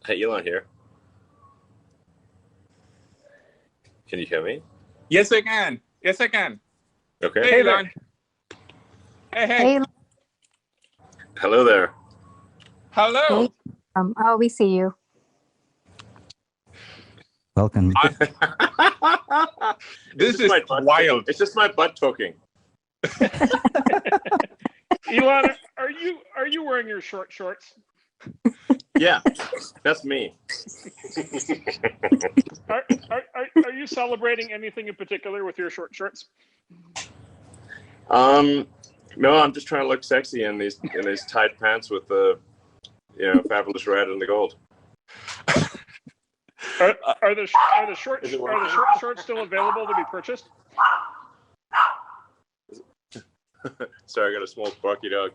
Hey, Elon here. Can you hear me? Yes, I can. Yes, I can. Okay. Hey, Elon. Hey. Hello there. Hello. Hey. We see you. Welcome. This is wild. It's just my butt talking. Elon, are you wearing your short shorts? Yeah, that's me. Are you celebrating anything in particular with your short shorts? No, I'm just trying to look sexy in these tight pants with the fabulous red and the gold. Are the short shorts still available to be purchased? Sorry, I got a small barky dog.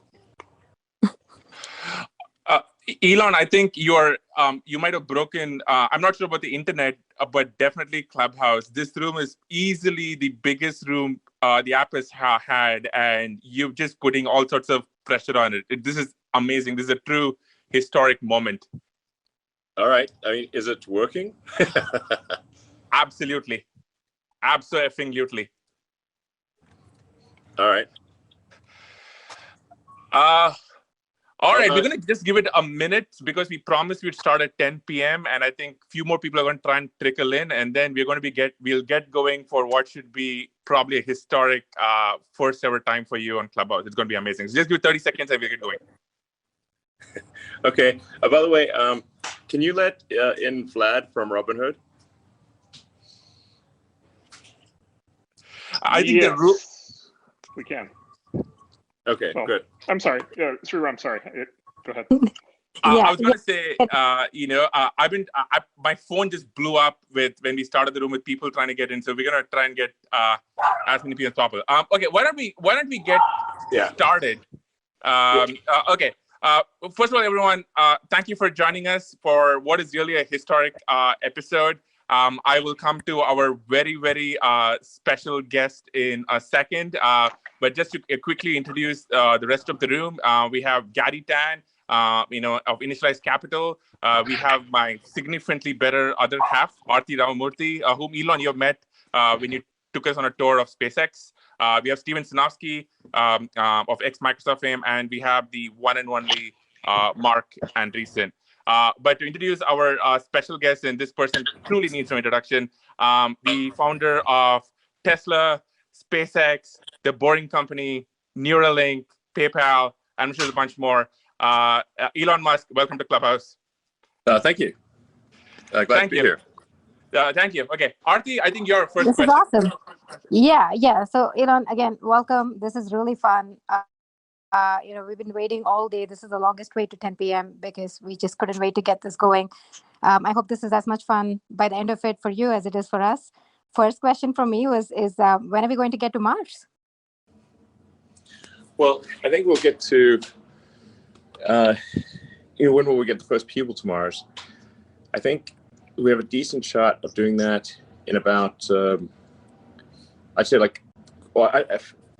Elon, I think you might have broken. I'm not sure about the internet, but definitely Clubhouse. This room is easily the biggest room the app has had, and you're just putting all sorts of pressure on it. This is amazing. This is a true historic moment. All right. I mean, is it working? Absolutely. Absolutely. All right. All right, we're going to just give it a minute because we promised we'd start at 10 p.m. and I think a few more people are going to try and trickle in, and then we'll get going for what should be probably a historic first ever time for you on Clubhouse. It's going to be amazing. So just give it 30 seconds and we'll get going. Okay. By the way, can you let in Vlad from Robinhood? I think the room. We can. Okay, good. I'm sorry. Sriram, I'm sorry. Go ahead. I was going to say, my phone just blew up when we started the room with people trying to get in. So we're going to try and get as many people as possible. Okay, why don't we get started? Okay. First of all, everyone, thank you for joining us for what is really a historic episode. I will come to our very, very special guest in a second. But just to quickly introduce the rest of the room, we have Gary Tan, of Initialized Capital. We have my significantly better other half, Aarti Ramamurthy, whom Elon, you have met when you took us on a tour of SpaceX. We have Steven Sinofsky of ex-Microsoft fame, and we have the one and only Mark Andreessen. But to introduce our special guest, and this person truly needs no introduction, the founder of Tesla, SpaceX, The Boring Company, Neuralink, PayPal, and I'm sure there's a bunch more. Elon Musk, welcome to Clubhouse. Thank you. Glad to be here. Thank you. Okay, Aarti, I think your first question. This is awesome. Yeah. So Elon, again, welcome. This is really fun. We've been waiting all day. This is the longest wait to 10 p.m. because we just couldn't wait to get this going. I hope this is as much fun by the end of it for you as it is for us. First question from me is when are we going to get to Mars? Well, I think we'll get to, when will we get the first people to Mars? I think we have a decent shot of doing that in about, I'd say I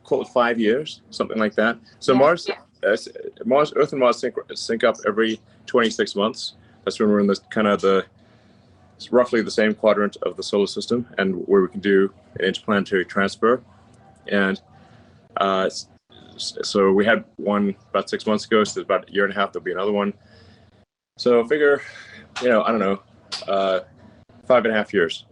call it 5 years, something like that. So Earth and Mars sync up every 26 months. That's when we're in it's roughly the same quadrant of the solar system, and where we can do an interplanetary transfer. And so we had one about 6 months ago. So about a year and a half, there'll be another one. So figure, I don't know, 5.5 years.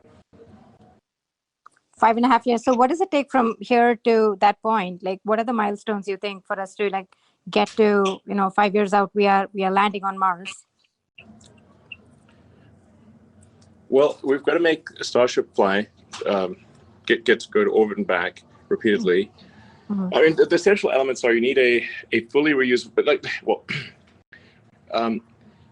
5.5 years. So what does it take from here to that point? Like, what are the milestones you think for us to get to, 5 years out, we are landing on Mars? Well, we've got to make a Starship fly, get to go to orbit and back repeatedly. Mm-hmm. I mean, the essential elements are you need a fully reusable,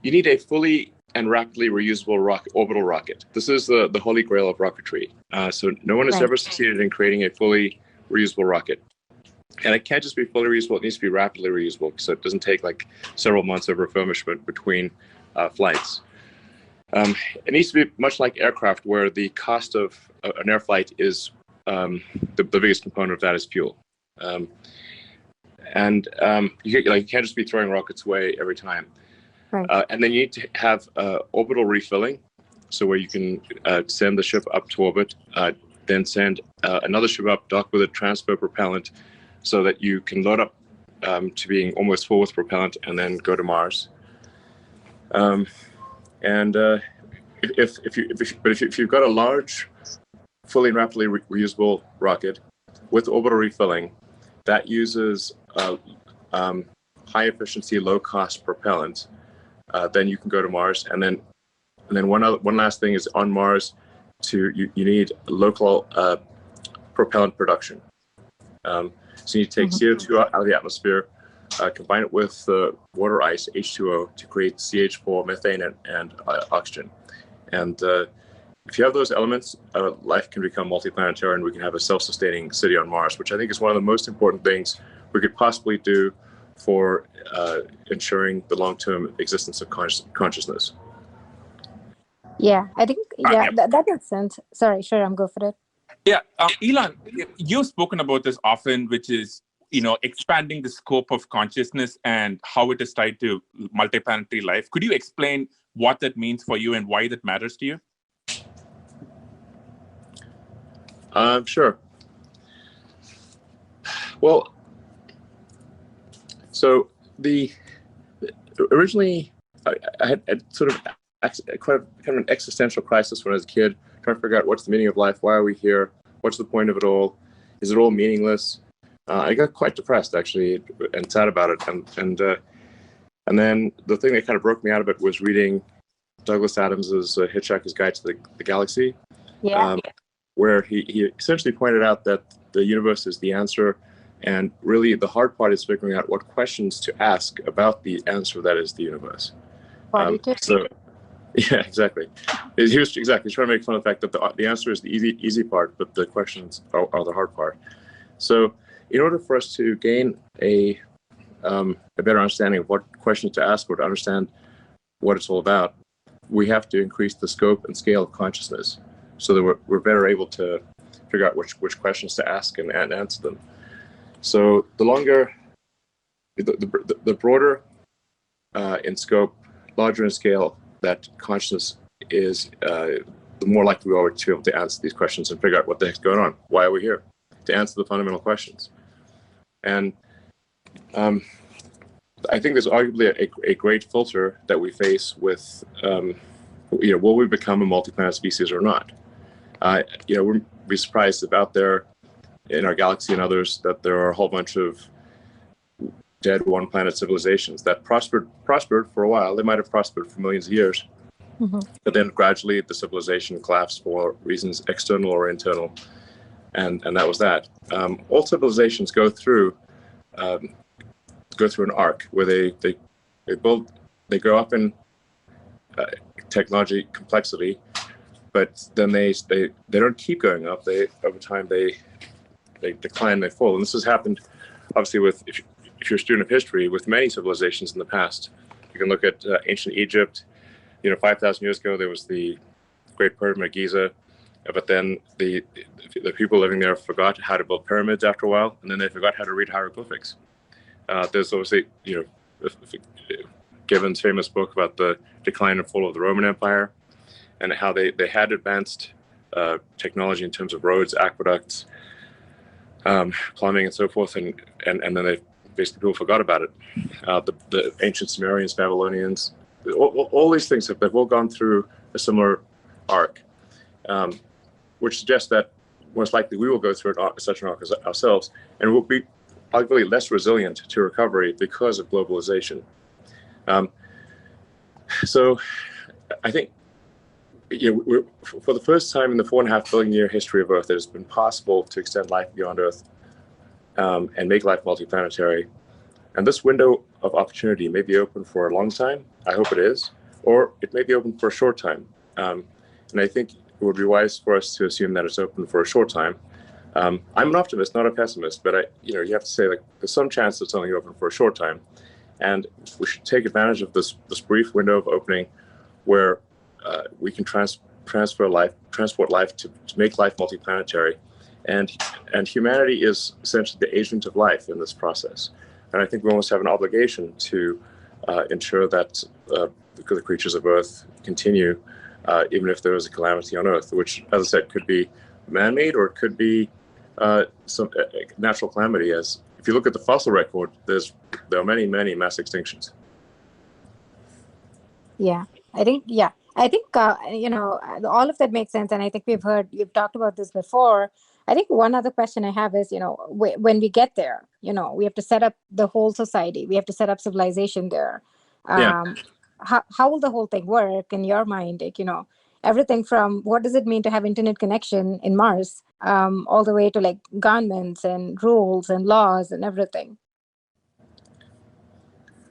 you need a fully and rapidly reusable orbital rocket. This is the holy grail of rocketry. So no one has ever succeeded in creating a fully reusable rocket. And it can't just be fully reusable, it needs to be rapidly reusable, so it doesn't take several months of refurbishment between flights. It needs to be much like aircraft, where the cost of an air flight is, the biggest component of that is fuel. You can't just be throwing rockets away every time. Right. And then you need to have orbital refilling, so where you can send the ship up to orbit, then send another ship up, dock with a transfer propellant, so that you can load up to being almost full with propellant, and then go to Mars. If you've got a large, fully and rapidly reusable rocket with orbital refilling that uses high efficiency, low cost propellant, then you can go to Mars. And then one last thing is, on Mars, you need local propellant production. So you need to take CO2 out of the atmosphere, combine it with water ice, H2O, to create CH4, methane, and oxygen. And if you have those elements, life can become multiplanetary, and we can have a self-sustaining city on Mars, which I think is one of the most important things we could possibly do for ensuring the long-term existence of consciousness. Yeah, I think, that makes sense. Sorry, sure, I'm go for it. Yeah, Elon, you've spoken about this often, which is, expanding the scope of consciousness and how it is tied to multiplanetary life. Could you explain what that means for you and why that matters to you? Sure. Well, so originally I had sort of kind of an existential crisis when I was a kid, trying to figure out what's the meaning of life, why are we here, what's the point of it all, is it all meaningless? I got quite depressed, actually, and sad about it, and then the thing that kind of broke me out of it was reading Douglas Adams's Hitchhiker's Guide to the Galaxy, where he essentially pointed out that the universe is the answer, and really the hard part is figuring out what questions to ask about the answer that is the universe. So, yeah, exactly. He was trying to make fun of the fact that the answer is the easy part, but the questions are the hard part. So, in order for us to gain a better understanding of what questions to ask, or to understand what it's all about, we have to increase the scope and scale of consciousness, so that we're better able to figure out which questions to ask and answer them. So the longer, the broader in scope, larger in scale that consciousness is, the more likely we are to be able to answer these questions and figure out what the heck's going on. Why are we here? To answer the fundamental questions. And I think there's arguably a great filter that we face with, will we become a multi-planet species or not? We'd be surprised if out there in our galaxy and others that there are a whole bunch of dead one-planet civilizations that prospered for a while. They might have prospered for millions of years, but then gradually the civilization collapsed for reasons external or internal, and that was that. All civilizations go through an arc where they go up in technology complexity, but then they don't keep going up. Over time they decline, they fall. And this has happened, obviously, if you're a student of history, with many civilizations in the past. You can look at ancient Egypt. 5,000 years ago, there was the Great Pyramid of Giza, but then the people living there forgot how to build pyramids after a while, and then they forgot how to read hieroglyphics. There's obviously, Gibbon's famous book about the decline and fall of the Roman Empire, and how they had advanced technology in terms of roads, aqueducts, plumbing, and so forth, and then they basically, people forgot about it. The ancient Sumerians, Babylonians, all these things they've all gone through a similar arc, which suggests that most likely we will go through such an arc ourselves, and we'll be arguably less resilient to recovery because of globalization. So I think for the first time in the 4.5 billion year history of Earth, it has been possible to extend life beyond Earth and make life multiplanetary. And this window of opportunity may be open for a long time. I hope it is, or it may be open for a short time. And I think it would be wise for us to assume that it's open for a short time. I'm an optimist, not a pessimist, but you have to say, there's some chance it's only open for a short time, and we should take advantage of this brief window of opening where we can transport life to make life multiplanetary, and humanity is essentially the agent of life in this process. And I think we almost have an obligation to ensure that the creatures of Earth continue, even if there is a calamity on Earth, which, as I said, could be man-made or it could be some natural calamity. As if you look at the fossil record, there are many mass extinctions. Yeah, I think all of that makes sense, and I think you've talked about this before. I think one other question I have is, when we get there, we have to set up the whole society. We have to set up civilization there. How will the whole thing work in your mind? Like, everything from what does it mean to have internet connection in Mars, all the way to like governments and rules and laws and everything.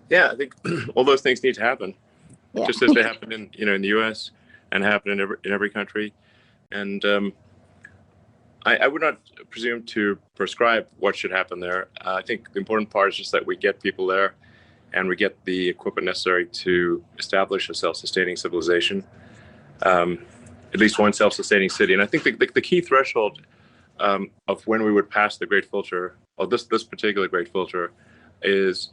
Yeah, I think all those things need to happen, just as they happen in the U.S. and happen in every country. And I would not presume to prescribe what should happen there. I think the important part is just that we get people there and we get the equipment necessary to establish a self-sustaining civilization, at least one self-sustaining city. And I think the key threshold of when we would pass the Great Filter, or this particular Great Filter, is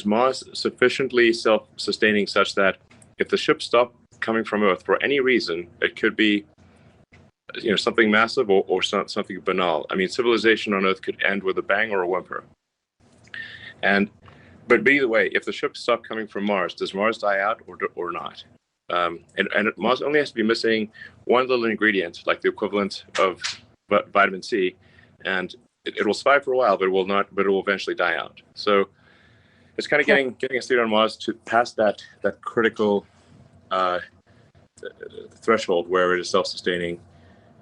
Mars sufficiently self-sustaining such that if the ships stop coming from Earth for any reason, it could be something massive or something banal. I mean, civilization on Earth could end with a bang or a whimper. But either way, if the ships stop coming from Mars, does Mars die out or not? And Mars only has to be missing one little ingredient, like the equivalent of vitamin C, and it will survive for a while, but it will not. But it will eventually die out. So it's kind of getting a state on Mars to pass that critical threshold where it is self-sustaining.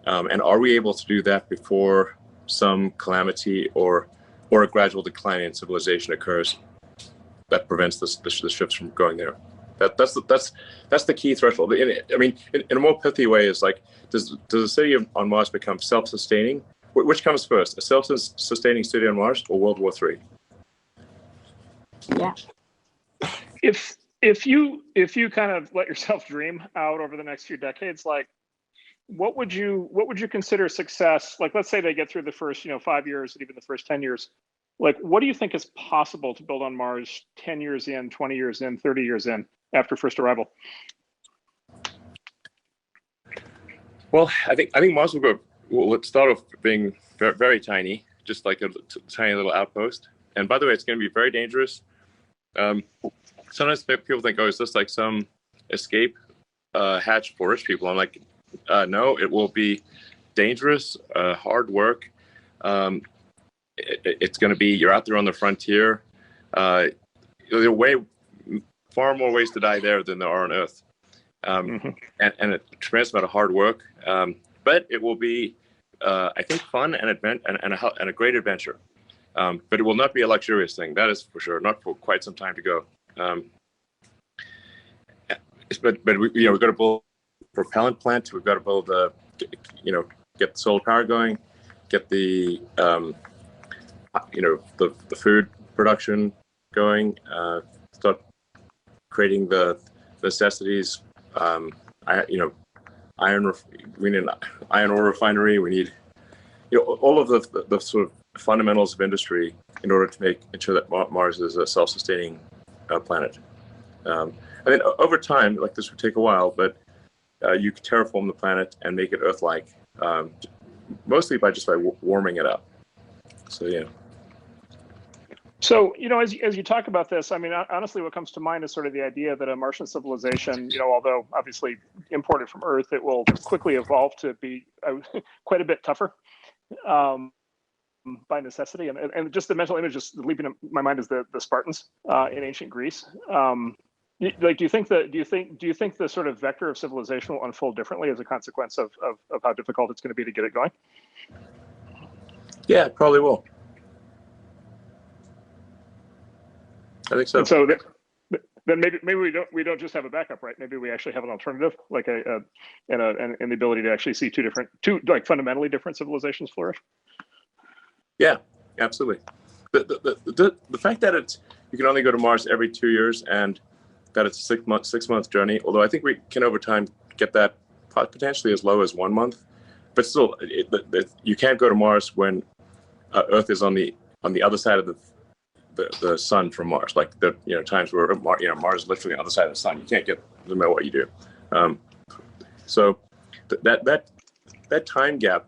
And are we able to do that before some calamity or a gradual decline in civilization occurs that prevents the ships from going there? That's the key threshold. I mean, in a more pithy way, is like, does the city on Mars become self-sustaining? Which comes first, a self-sustaining city on Mars or World War III? Yeah. If you kind of let yourself dream out over the next few decades, like, what would you consider success? Like, let's say they get through the first 5 years and even the first 10 years. Like, what do you think is possible to build on Mars 10 years in, 20 years in, 30 years in after first arrival? Well, I think Mars will start off being very, very tiny, just like a tiny little outpost. And by the way, it's going to be very dangerous. Sometimes people think, oh, is this like some escape hatch for rich people? I'm like, no, it will be dangerous, hard work. It's going to be, you're out there on the frontier. There are far more ways to die there than there are on Earth. And a tremendous amount of hard work. But it will be, I think, fun and a great adventure. But it will not be a luxurious thing. That is for sure. Not for quite some time to go. But we've got to build a propellant plant. We've got to build get the solar power going, get the the food production going, start creating the necessities. We need an iron ore refinery. We need all of the sort of fundamentals of industry in order to ensure that Mars is a self-sustaining planet. I mean, over time, like, this would take a while, but you could terraform the planet and make it Earth-like, mostly by warming it up. So yeah. So, as you talk about this, I mean, honestly, what comes to mind is sort of the idea that a Martian civilization, although obviously imported from Earth, it will quickly evolve to be quite a bit tougher by necessity. And just the mental image just leaping in my mind is the Spartans in ancient Greece. Like, do you think the sort of vector of civilization will unfold differently as a consequence of how difficult it's going to be to get it going? Yeah, it probably will. I think so. And so then maybe we don't just have a backup, right? Maybe we actually have an alternative, like and the ability to actually see two like fundamentally different civilizations flourish. Yeah, absolutely. The fact that you can only go to Mars every 2 years and that it's a 6 month journey, although I think we can over time get that potentially as low as 1 month, but still, you can't go to Mars when Earth is on the other side of the sun from Mars. Like the times where Mars is literally on the other side of the sun. You can't get no matter what you do. So that time gap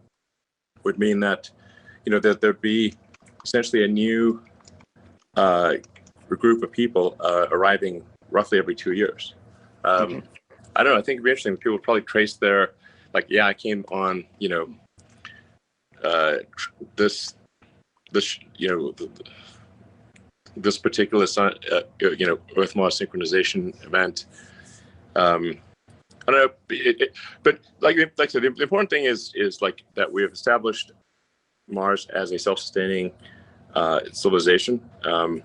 would mean that that there'd be essentially a new group of people arriving roughly every 2 years. I don't know. I think it'd be interesting. People would probably trace their I came on this this particular sun, Earth Mars synchronization event. I don't know, but like I said, the important thing is that we have established Mars as a self-sustaining civilization, and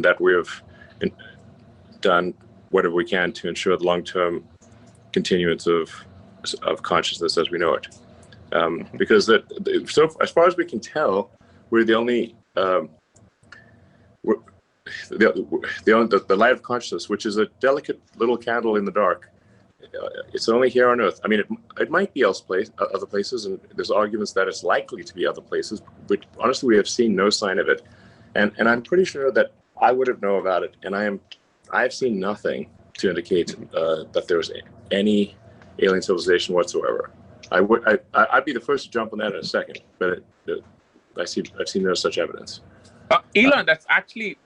that we have done whatever we can to ensure the long-term continuance of consciousness as we know it. Because so as far as we can tell, we're the only the light of consciousness, which is a delicate little candle in the dark. It's only here on Earth. I mean, it might be other places, and there's arguments that it's likely to be other places. But honestly, we have seen no sign of it, and I'm pretty sure that I would have known about it. And I've seen nothing to indicate that there was any alien civilization whatsoever. I'd be the first to jump on that in a second, but I've seen no such evidence. Elon, that's actually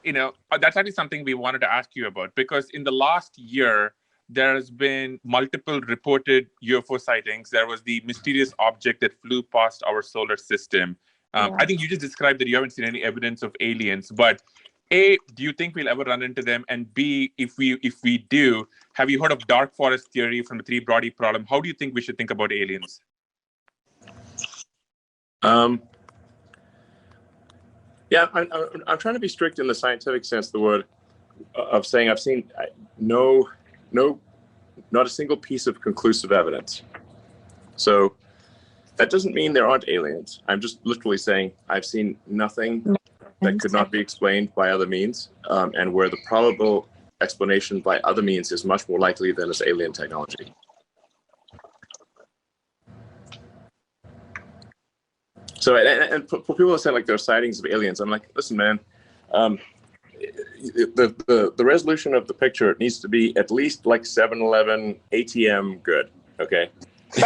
something we wanted to ask you about, because in the last year, there's been multiple reported UFO sightings. There was the mysterious object that flew past our solar system. I think you just described that you haven't seen any evidence of aliens, but A, do you think we'll ever run into them? And B, if we do, have you heard of dark forest theory from the three Brody problem? How do you think we should think about aliens? Yeah, I'm trying to be strict in the scientific sense of the word, of saying I've seen not a single piece of conclusive evidence. So that doesn't mean there aren't aliens. I'm just literally saying I've seen nothing that could not be explained by other means, and where the probable explanation by other means is much more likely than this alien technology. So, and for people who say there are sightings of aliens, I'm like, listen, man, the resolution of the picture needs to be at least 7-Eleven ATM good, okay? We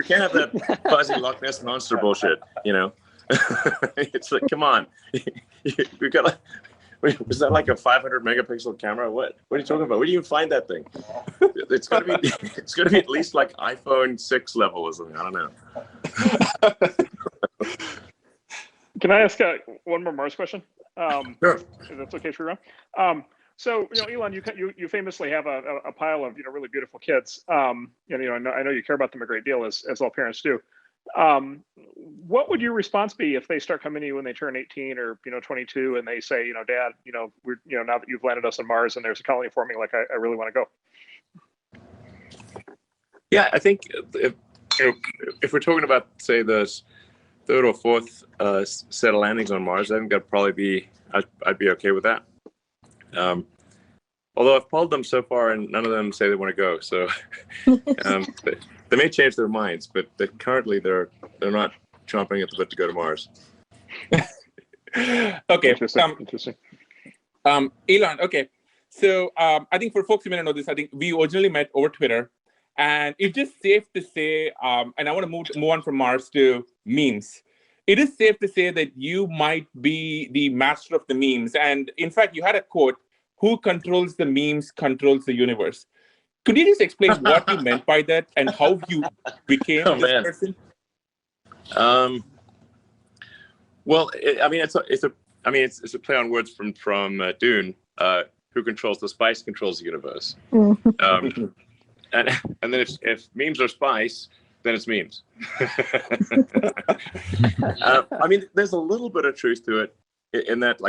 can't have that fuzzy Loch Ness Monster bullshit, It's like, come on. We got was that a 500 megapixel camera? What are you talking about? Where do you even find that thing? It's gonna be at least iPhone 6 level or something. I don't know. Can I ask one more Mars question? Sure. If that's okay for you. So Elon, you famously have a pile of really beautiful kids. I know you care about them a great deal, as all parents do. What would your response be if they start coming to you when they turn 18 or 22 and they say, Dad, we're now that you've landed us on Mars and there's a colony forming, I really want to go? Yeah, I think if we're talking about, say, the third or fourth set of landings on Mars, I think that'd probably be I'd be okay with that. Although I've polled them so far and none of them say they want to go, so they may change their minds, but currently they're not chomping at the bit to go to Mars. Okay. Interesting. Elon, okay. So I think for folks who may not know this, I think we originally met over Twitter, and it's just safe to say, and I want to move on from Mars to memes. It is safe to say that you might be the master of the memes. And in fact, you had a quote, "Who controls the memes controls the universe." Could you just explain what you meant by that and how you became this person? Well, it's a play on words from Dune. Who controls the spice controls the universe. And then if memes are spice, then it's memes. There's a little bit of truth to it in that,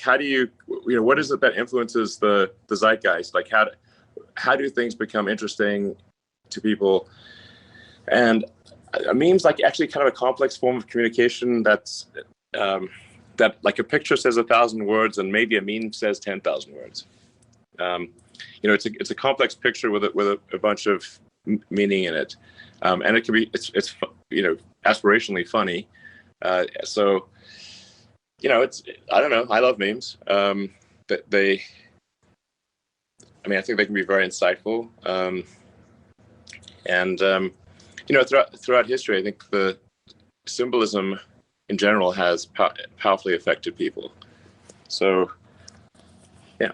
how do you what is it that influences the zeitgeist? How do things become interesting to people? And memes actually kind of a complex form of communication that's that a picture says 1,000 words and maybe a meme says 10,000 words. It's a complex picture with a bunch of meaning in it, and it can be it's aspirationally funny, So, it's, I don't know. I love memes. I think they can be very insightful. Throughout history, I think the symbolism in general has powerfully affected people. So, yeah.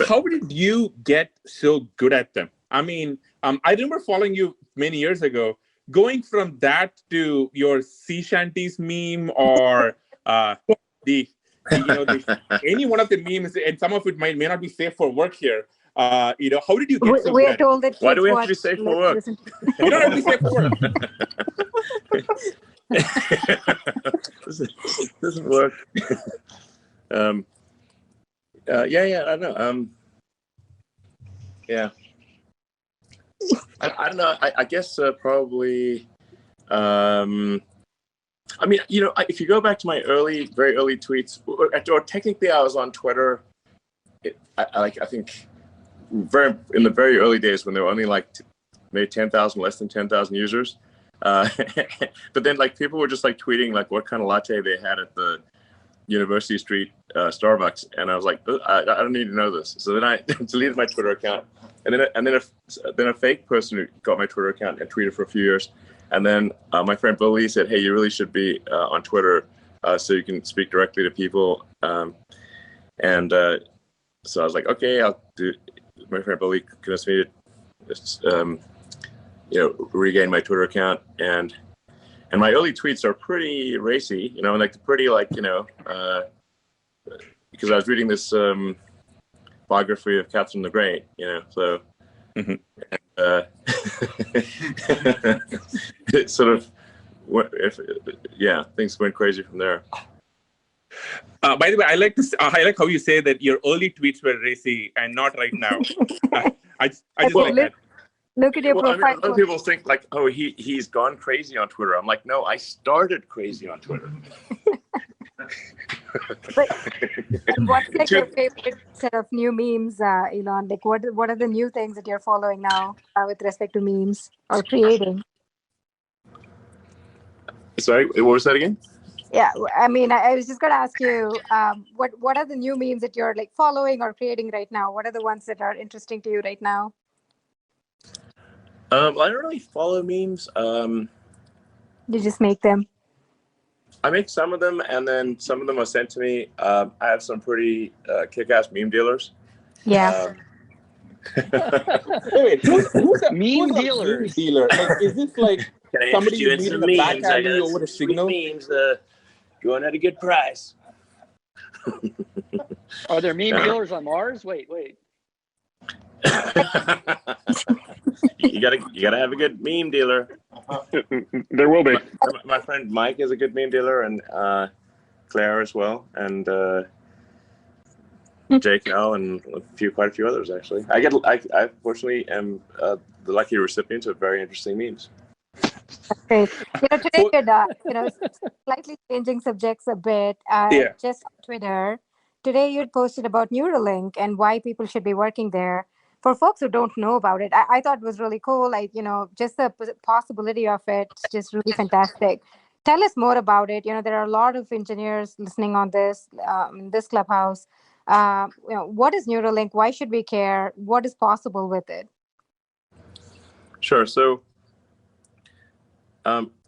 How did you get so good at them? I mean, I remember following you many years ago. Going from that to your sea shanties meme, or any one of the memes, and some of it may not be safe for work here. How did you get so good We're at told that Why do kids we have watch. to be safe for work? You don't have to be safe for work. Doesn't work. I don't know. Yeah. I don't know. I guess probably. If you go back to my very early tweets, or technically I was on Twitter. I think in the very early days when there were only like maybe 10,000, less than 10,000 users. But then like people were just like tweeting like what kind of latte they had at the University Street Starbucks, and I was like, I don't need to know this. So then I deleted my Twitter account, and then a fake person who got my Twitter account and tweeted for a few years, and then my friend Bill Lee said, hey, you really should be on Twitter so you can speak directly to people, so I was like, okay, I'll do. My friend Bill Lee convinced me to regain my Twitter account, and my early tweets are pretty racy, and like pretty because I was reading this biography of Catherine the Great, so Mm-hmm. it sort of things went crazy from there. By the way, I like how you say that your early tweets were racy and not right now. I just like that. Look at your profile. Other people think like, oh, he's gone crazy on Twitter. I'm like, no, I started crazy on Twitter. But what's like your favorite set of new memes, Elon? Like, what are the new things that you're following now with respect to memes or creating? Sorry, what was that again? Yeah, I mean, I was just going to ask you, what are the new memes that you're like following or creating right now? What are the ones that are interesting to you right now? I don't really follow memes. You just make them. I make some of them, and then some of them are sent to me. I have some pretty kick-ass meme dealers. Yeah. Wait, who's a meme dealer? Like, is this like somebody you meet in the back alley over a signal? Memes, going at a good price. Are there meme dealers on Mars? Wait. You gotta have a good meme dealer. There will be. My friend Mike is a good meme dealer, and Claire as well, and Jake L, and quite a few others actually. I fortunately am the lucky recipient of very interesting memes. Great. Today, slightly changing subjects a bit. Just on Twitter, today you'd posted about Neuralink and why people should be working there. For folks who don't know about it, I thought it was really cool. Just the possibility of it, just really fantastic. Tell us more about it. There are a lot of engineers listening on this in this Clubhouse. What is Neuralink? Why should we care? What is possible with it? Sure. So, the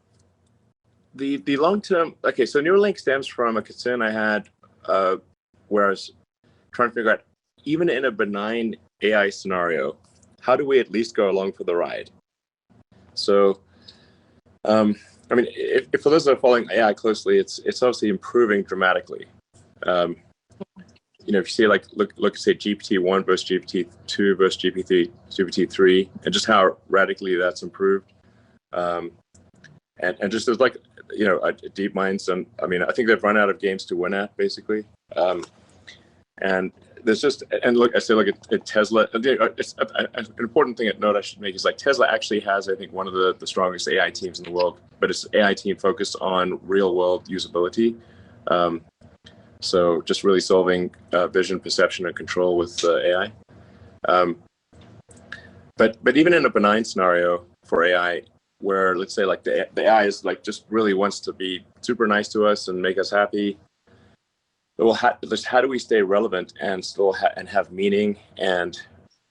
long term. Okay, so Neuralink stems from a concern I had, where I was trying to figure out, even in a benign AI scenario, how do we at least go along for the ride? So, if for those that are following AI closely, it's obviously improving dramatically. If you see look say GPT-1 versus GPT-2 versus GPT-3, and just how radically that's improved, and just there's deep minds, and I think they've run out of games to win at basically, and there's at Tesla. It's an important thing at note I should make is Tesla actually has, I think, one of the strongest AI teams in the world, but it's an AI team focused on real world usability. So just really solving vision, perception, and control with AI. But even in a benign scenario for AI, where let's say like the AI is like just really wants to be super nice to us and make us happy. Well, how do we stay relevant and still and have meaning and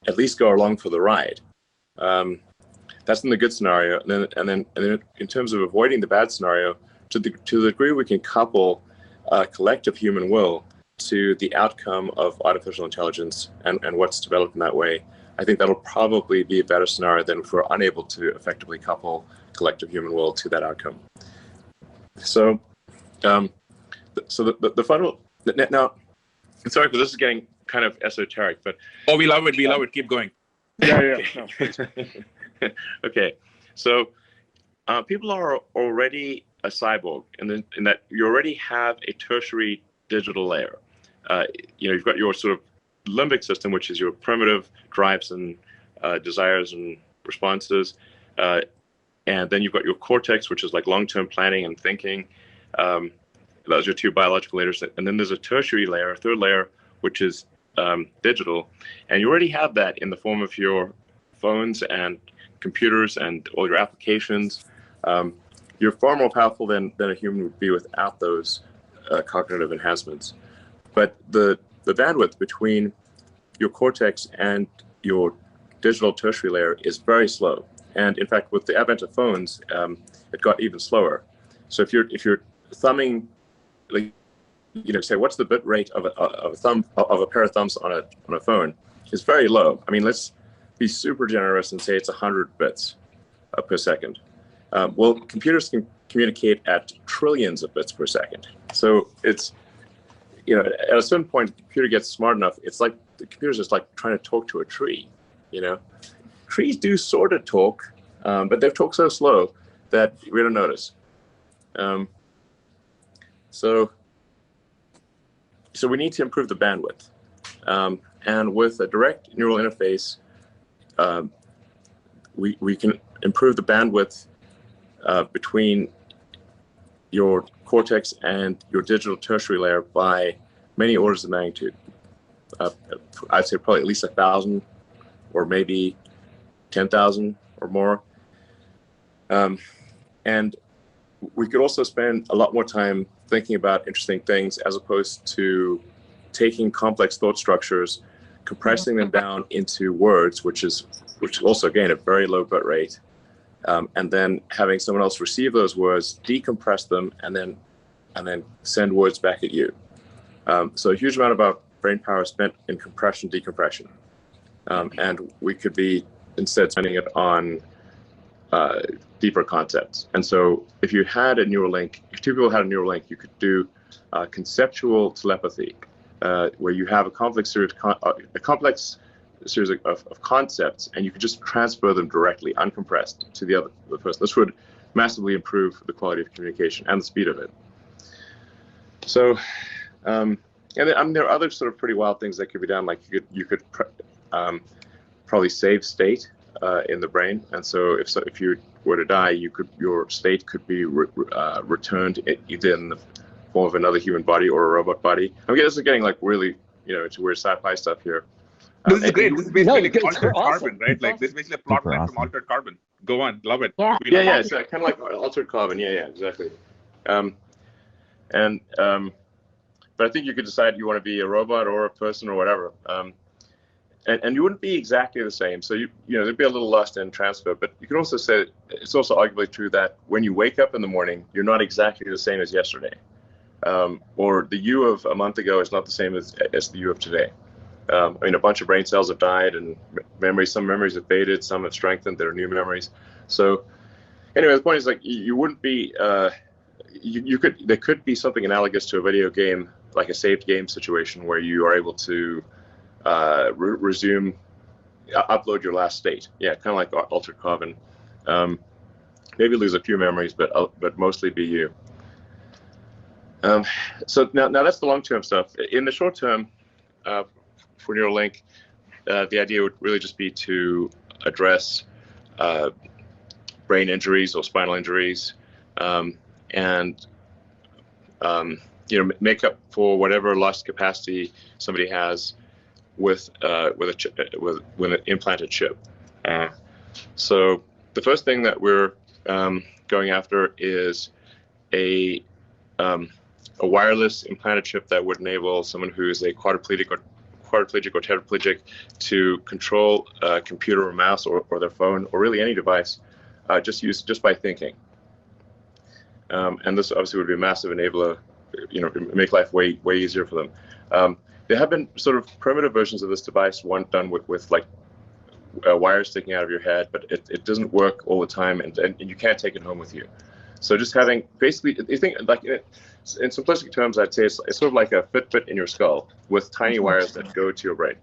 at least go along for the ride? That's in the good scenario, and then in terms of avoiding the bad scenario, to the degree we can couple collective human will to the outcome of artificial intelligence and what's developed in that way, I think that'll probably be a better scenario than if we're unable to effectively couple collective human will to that outcome. So, the final now, sorry, but this is getting kind of esoteric, but we love it. We love it. Keep going. Yeah. No. Okay, so people are already a cyborg, in that you already have a tertiary digital layer. You've got your sort of limbic system, which is your primitive drives and desires and responses, and then you've got your cortex, which is like long-term planning and thinking. Those are two biological layers, and then there's a tertiary layer, a third layer, which is digital, and you already have that in the form of your phones and computers and all your applications. You're far more powerful than a human would be without those cognitive enhancements. But the bandwidth between your cortex and your digital tertiary layer is very slow. And in fact, with the advent of phones, it got even slower. So if you're thumbing, like, say what's the bit rate of a pair of thumbs on a phone, is very low. I mean, let's be super generous and say it's 100 bits per second. Well, computers can communicate at trillions of bits per second. So it's, at a certain point, the computer gets smart enough. It's like the computer's just like trying to talk to a tree. Trees do sort of talk, but they talk so slow that we don't notice. So we need to improve the bandwidth, and with a direct neural interface, we can improve the bandwidth between your cortex and your digital tertiary layer by many orders of magnitude. I'd say probably at least 1,000, or maybe 10,000 or more. And we could also spend a lot more time thinking about interesting things, as opposed to taking complex thought structures, compressing them down into words, which is also, again, a very low bit rate, and then having someone else receive those words, decompress them, and then send words back at you. So a huge amount of our brain power is spent in compression, decompression, and we could be instead spending it on deeper concepts. And so if you had a neural link, if two people had a neural link, you could do conceptual telepathy, where you have a complex series of concepts, and you could just transfer them directly, uncompressed, to the other person. This would massively improve the quality of communication and the speed of it. So, and then, there are other sort of pretty wild things that could be done. Like you could probably save state in the brain, and so if you were to die, your state could be returned either in the form of another human body or a robot body. I mean, this is getting like really, it's weird sci-fi stuff here. This is great. This is basically like altered awesome. carbon, right? Like this is basically a plot line from Altered Carbon. Go on, love it. Yeah. Yeah, it's kind of like Altered Carbon. Yeah, exactly. But I think you could decide you want to be a robot or a person or whatever. And you wouldn't be exactly the same. So there'd be a little lost in transfer. But you can also say it's also arguably true that when you wake up in the morning, you're not exactly the same as yesterday, or the you of a month ago is not the same as the you of today. I mean, a bunch of brain cells have died, and some memories have faded, some have strengthened. There are new memories. So anyway, the point is, like, you wouldn't be. There could be something analogous to a video game, like a saved game situation, where you are able to resume, upload your last state. Yeah, kind of like Altered Carbon. Maybe lose a few memories, but mostly be you. So now that's the long-term stuff. In the short term, for Neuralink, the idea would really just be to address brain injuries or spinal injuries, and make up for whatever lost capacity somebody has with an implanted chip. So the first thing that we're going after is a wireless implanted chip that would enable someone who is a quadriplegic or tetraplegic to control a computer or mouse or their phone or really any device just by thinking. And this obviously would be a massive enabler, make life way easier for them. There have been sort of primitive versions of this device, one done with like wires sticking out of your head, but it doesn't work all the time, and you can't take it home with you. So just having, basically, you think, like, in simplistic terms, I'd say it's sort of like a Fitbit in your skull with tiny wires that go to your brain.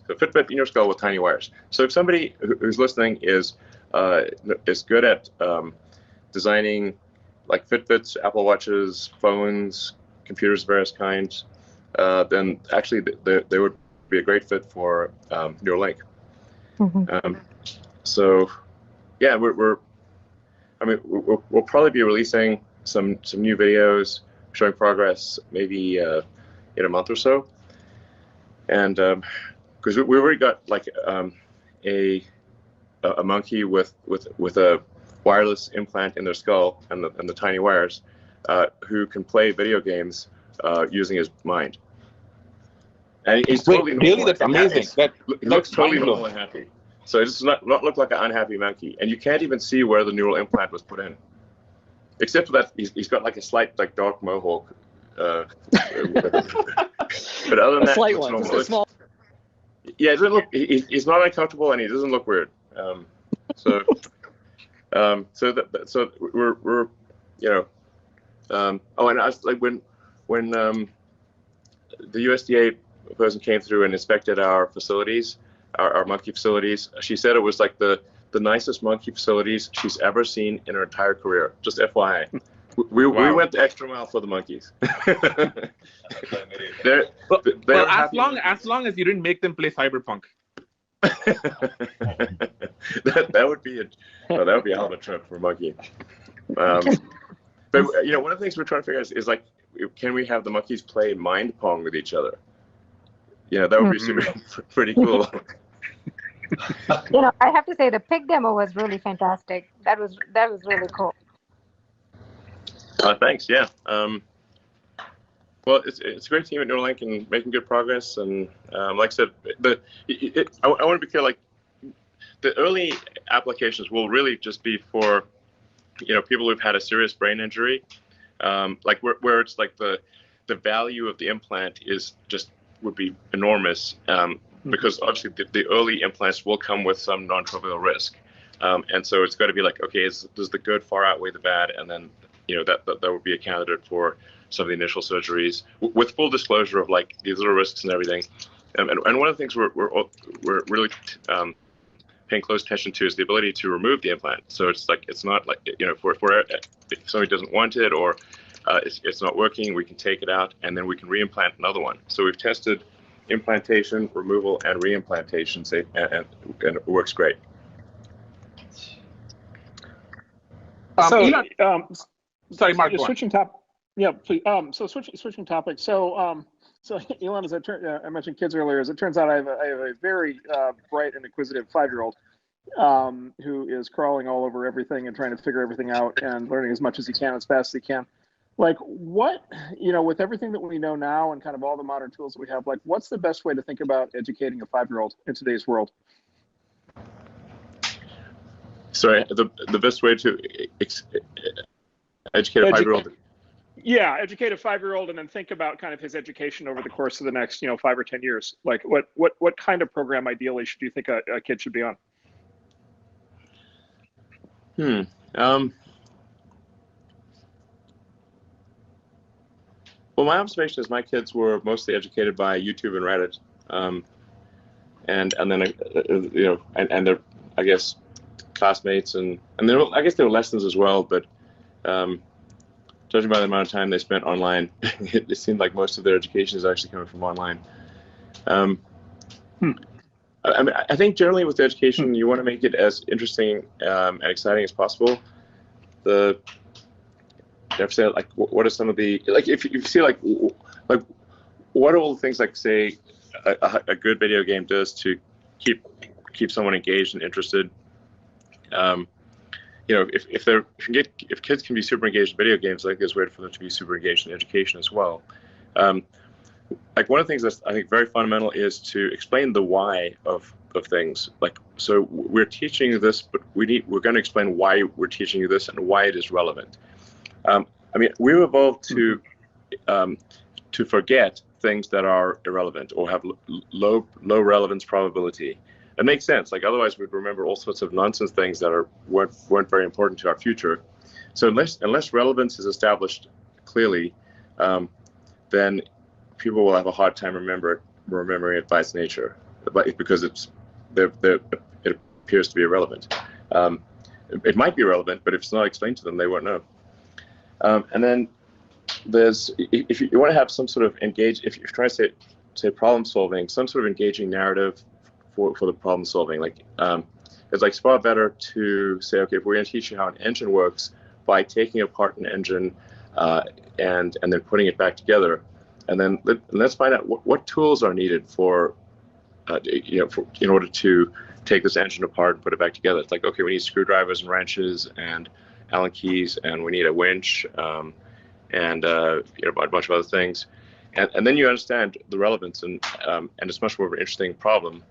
So Fitbit in your skull with tiny wires. So if somebody who's listening is good at designing like Fitbits, Apple Watches, phones, computers of various kinds, then actually they would be a great fit for Neuralink. So yeah, we'll probably be releasing some new videos showing progress maybe in a month or so, and because we already got like a monkey with a wireless implant in their skull and the tiny wires, who can play video games using his mind, and he's totally really, that's amazing. He looks totally normal and happy. So it does not look like an unhappy monkey, and you can't even see where the neural implant was put in, except for that he's got like a slight like dark mohawk. But other than that, slight one, just a small. Yeah, it doesn't look. He's not uncomfortable, and he doesn't look weird. So we're oh, and I was like when the USDA person came through and inspected our facilities. Our monkey facilities. She said it was like the nicest monkey facilities she's ever seen in her entire career. Just FYI. We went the extra mile for the monkeys. Well, as long as you didn't make them play Cyberpunk. that would be a hell of a trip for a monkey. But one of the things we're trying to figure out is like, can we have the monkeys play mind pong with each other? That would be pretty cool. I have to say the pig demo was really fantastic. That was really cool. Thanks. Yeah. Well, it's a great team at Neuralink and making good progress. And like I said, I want to be clear. Like the early applications will really just be for people who've had a serious brain injury, like where it's like the value of the implant would be enormous. Because obviously the early implants will come with some non-trivial risk, and so it's got to be like, okay, does the good far outweigh the bad, and then that would be a candidate for some of the initial surgeries with full disclosure of like these little risks and everything. And one of the things we're really paying close attention to is the ability to remove the implant. So it's not like if somebody doesn't want it or it's not working, we can take it out and then we can reimplant another one. So we've tested implantation, removal, and reimplantation, and it works great. Sorry, Mark. Switching top. Yeah, please. So switching topics. So Elon, as I mentioned kids earlier, as it turns out, I have a very bright and inquisitive 5-year-old who is crawling all over everything and trying to figure everything out and learning as much as he can, as fast as he can. Like what, with everything that we know now and kind of all the modern tools that we have, like what's the best way to think about educating a 5-year-old in today's world? Sorry, the best way to educate a 5-year-old? Yeah, educate a 5-year-old and then think about kind of his education over the course of the next, 5 or 10 years. Like what kind of program ideally should you think a kid should be on? Well, my observation is my kids were mostly educated by YouTube and Reddit, and then and their, I guess, classmates and I guess there were lessons as well. But judging by the amount of time they spent online, it seemed like most of their education is actually coming from online. I think generally with education, you want to make it as interesting and exciting as possible. You have to say, like, what are some of the, like, if you see, like what are all the things, like, say, a good video game does to keep someone engaged and interested? if kids can be super engaged in video games, I think there's a way for them to be super engaged in education as well. Like one of the things that's I think very fundamental is to explain the why of things. Like, so we're teaching you this, but we're going to explain why we're teaching you this and why it is relevant. I mean, we've evolved to forget things that are irrelevant or have low relevance probability. It makes sense. Like otherwise, we'd remember all sorts of nonsense things that weren't very important to our future. So unless relevance is established clearly, then people will have a hard time remembering it by its nature, because it appears to be irrelevant. It might be relevant, but if it's not explained to them, they won't know. And then if you want to have some sort of if you're trying to say problem solving, some sort of engaging narrative for the problem solving, like it's like far better to say, okay, if we're going to teach you how an engine works by taking apart an engine and then putting it back together, and then let's find out what tools are needed for in order to take this engine apart and put it back together. It's like, okay, we need screwdrivers and wrenches and Allen keys, and we need a winch, and a bunch of other things, and then you understand the relevance, and it's much more of an interesting problem.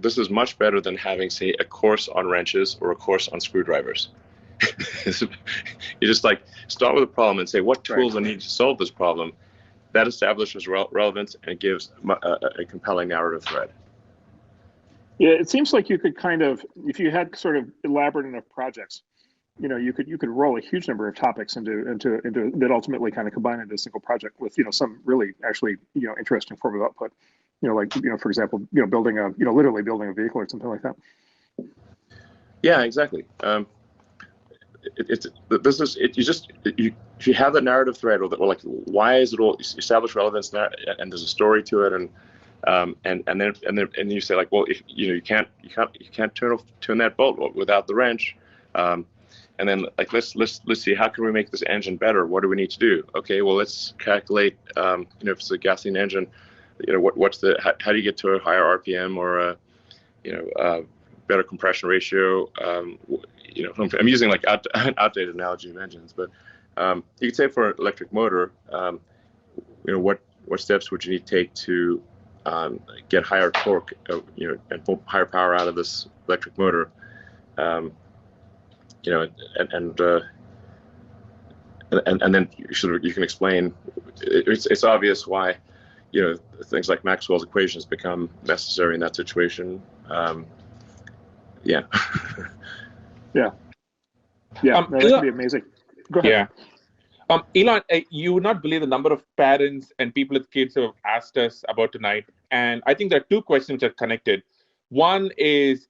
This is much better than having, say, a course on wrenches or a course on screwdrivers. You just like start with a problem and say, what tools I need to solve this problem. That establishes relevance and gives a compelling narrative thread. Yeah, it seems like you could kind of, if you had sort of elaborate enough projects, you could roll a huge number of topics into that ultimately kind of combine into a single project with some really actually interesting form of output. For example, building a literally building a vehicle or something like that. Yeah, exactly. If you have the narrative thread, or like why is it all establish relevance, and there's a story to it, and then you say like, well, if you can't turn that bolt without the wrench, and then like let's see, how can we make this engine better? What do we need to do? Okay, well, let's calculate if it's a gasoline engine, how do you get to a higher RPM or a better compression ratio? I'm using like outdated analogy of engines, but you could say for an electric motor, what steps would you need to take to get higher torque, and pull higher power out of this electric motor, and then you can explain. It's obvious why things like Maxwell's equations become necessary in that situation. Yeah. Yeah. That could be amazing. Go ahead. Yeah. Elon, you would not believe the number of parents and people with kids who have asked us about tonight. And I think there are two questions that are connected. One is,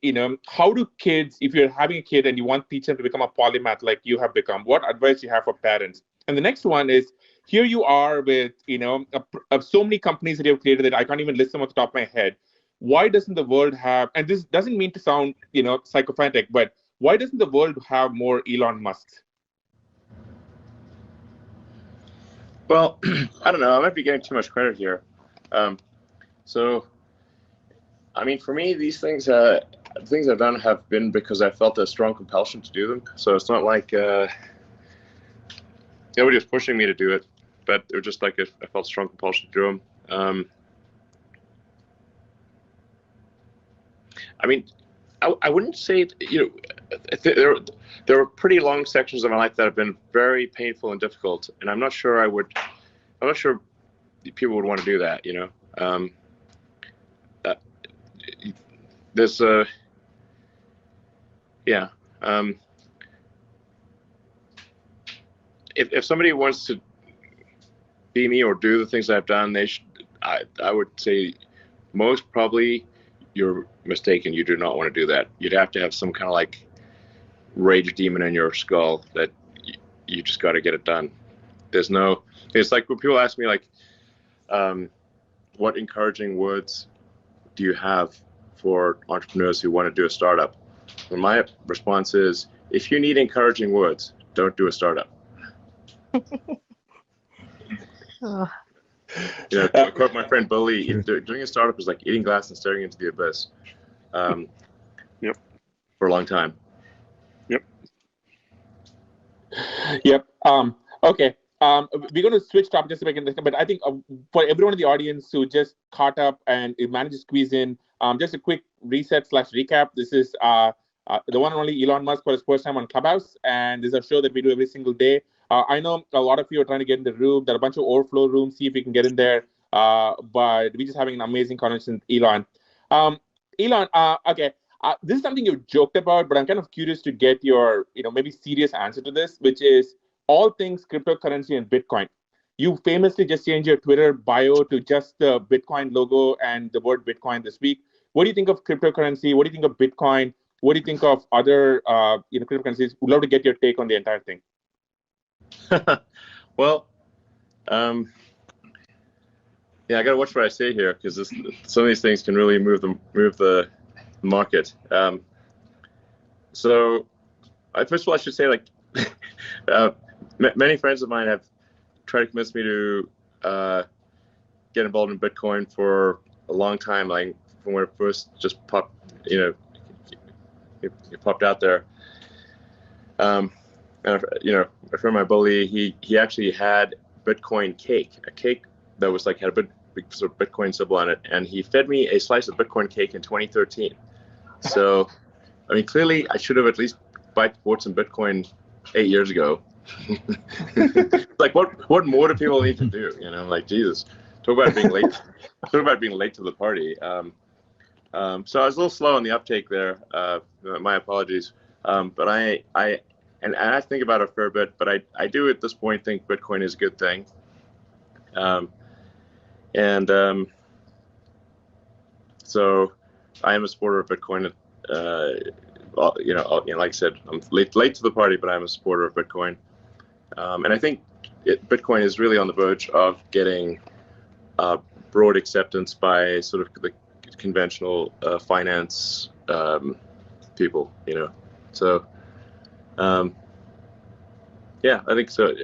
how do kids, if you're having a kid and you want to teach them to become a polymath like you have become, what advice you have for parents? And the next one is, here you are with, so many companies that you have created that I can't even list them off the top of my head. Why doesn't the world have, and this doesn't mean to sound, psychophantic, but why doesn't the world have more Elon Musks? Well, I don't know. I might be getting too much credit here. So, I mean, for me, these things I've done have been because I felt a strong compulsion to do them. So it's not like nobody was pushing me to do it, but it was just like I felt strong compulsion to do them. I mean, I wouldn't say, there were pretty long sections of my life that have been very painful and difficult, and I'm not sure people would want to do that, there's if somebody wants to be me or do the things I've done, I would say most probably you're mistaken. You do not want to do that. You'd have to have some kind of like rage demon in your skull that you just got to get it done. It's like when people ask me like, what encouraging words do you have for entrepreneurs who want to do a startup? And my response is, if you need encouraging words, don't do a startup. Oh. To quote my friend Bully, doing a startup is like eating glass and staring into the abyss. Yep. For a long time. Yep. Yep. Okay. We're going to switch topics just a second, but I think for everyone in the audience who just caught up and managed to squeeze in, just a quick reset/recap. This is the one and only Elon Musk for his first time on Clubhouse, and this is a show that we do every single day. I know a lot of you are trying to get in the room. There are a bunch of overflow rooms. See if we can get in there. But we're just having an amazing conversation with Elon. Elon, okay. This is something you've joked about, but I'm kind of curious to get your, maybe serious answer to this, which is all things cryptocurrency and Bitcoin. You famously just changed your Twitter bio to just the Bitcoin logo and the word Bitcoin this week. What do you think of cryptocurrency? What do you think of Bitcoin? What do you think of other, cryptocurrencies? Would love to get your take on the entire thing. Well, yeah, I got to watch what I say here because some of these things can really move the market. So, first of all, I should say, like, many friends of mine have tried to convince me to get involved in Bitcoin for a long time, like from when it first just popped, it popped out there. And, a friend of mine, Bully, he actually had Bitcoin cake, a cake that was like had a big sort of Bitcoin symbol on it, and he fed me a slice of Bitcoin cake in 2013. So, I mean, clearly I should have at least bought some Bitcoin 8 years ago. Like, what more do people need to do? Like, Jesus, talk about being late. Talk about being late to the party. So I was a little slow on the uptake there. My apologies. But I think about it a fair bit. But I do at this point think Bitcoin is a good thing. So I am a supporter of Bitcoin. Like I said, I'm late to the party, but I'm a supporter of Bitcoin. And I think Bitcoin is really on the verge of getting broad acceptance by sort of the conventional finance people. So yeah, I think so.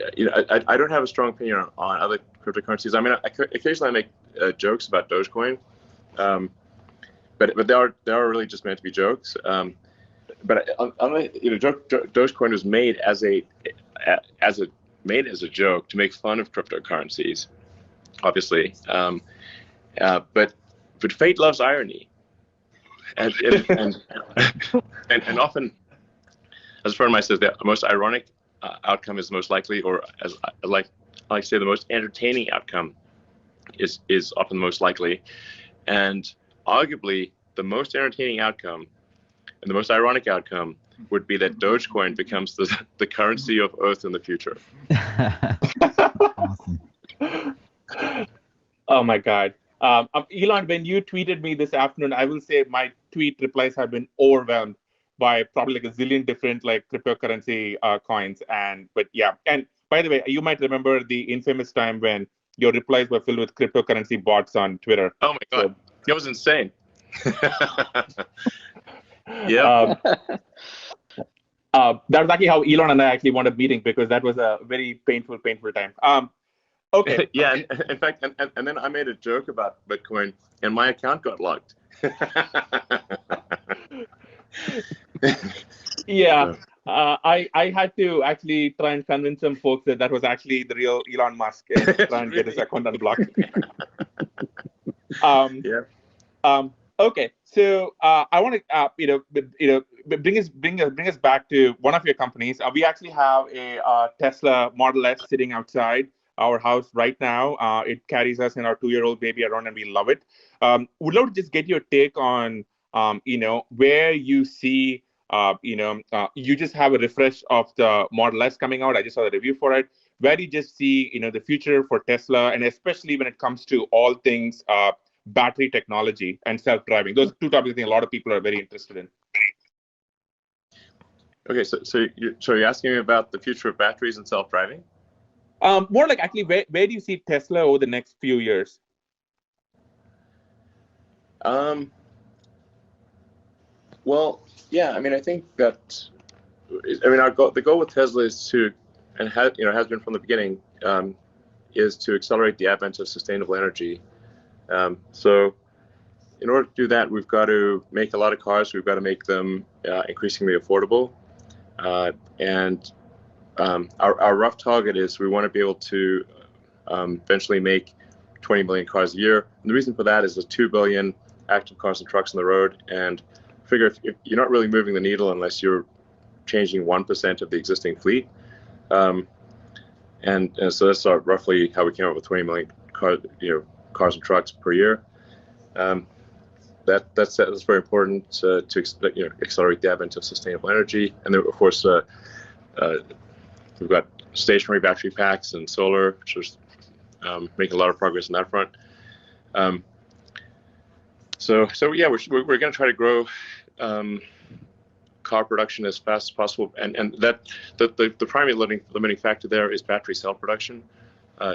I don't have a strong opinion on other cryptocurrencies. I mean, occasionally I make jokes about Dogecoin, but they are really just meant to be jokes. But Dogecoin was made as a joke to make fun of cryptocurrencies, obviously. But fate loves irony, and often, as a friend of mine says, the most ironic outcome is most likely, or as I like to say, the most entertaining outcome is often the most likely, and arguably the most entertaining outcome and the most ironic outcome would be that Dogecoin becomes the currency of Earth in the future. Awesome. Oh my God. Elon, when you tweeted me this afternoon, I will say my tweet replies have been overwhelmed by probably like a zillion different like cryptocurrency coins. But yeah. And by the way, you might remember the infamous time when your replies were filled with cryptocurrency bots on Twitter. Oh my God. That was insane. Yeah. That was actually how Elon and I actually wound up meeting, because that was a very painful time. Okay. Yeah. In fact, and then I made a joke about Bitcoin, and my account got locked. Yeah. I had to actually try and convince some folks that was actually the real Elon Musk and try and get his account unblocked. Yeah. Okay, so I want to bring us back to one of your companies. We actually have a Tesla Model S sitting outside our house right now. It carries us and our 2-year-old baby around, and we love it. Would love to just get your take on where you see you just have a refresh of the Model S coming out. I just saw the review for it. Where do you just see the future for Tesla, and especially when it comes to all things battery technology and self-driving? Those are two topics I think a lot of people are very interested in. Okay, so you're asking me about the future of batteries and self-driving? More like actually, where do you see Tesla over the next few years? Well, yeah, I mean, I think that, the goal with Tesla is to, and has been from the beginning, is to accelerate the advent of sustainable energy. So in order to do that, we've got to make a lot of cars. We've got to make them increasingly affordable. And our rough target is we want to be able to eventually make 20 million cars a year. And the reason for that is there's 2 billion active cars and trucks on the road, and figure if you're not really moving the needle unless you're changing 1% of the existing fleet. And so that's roughly how we came up with 20 million cars and trucks per year. That's very important to accelerate the advent of sustainable energy. And then, of course, we've got stationary battery packs and solar, which is making a lot of progress on that front. So yeah, we're going to try to grow car production as fast as possible, and that the primary limiting factor there is battery cell production.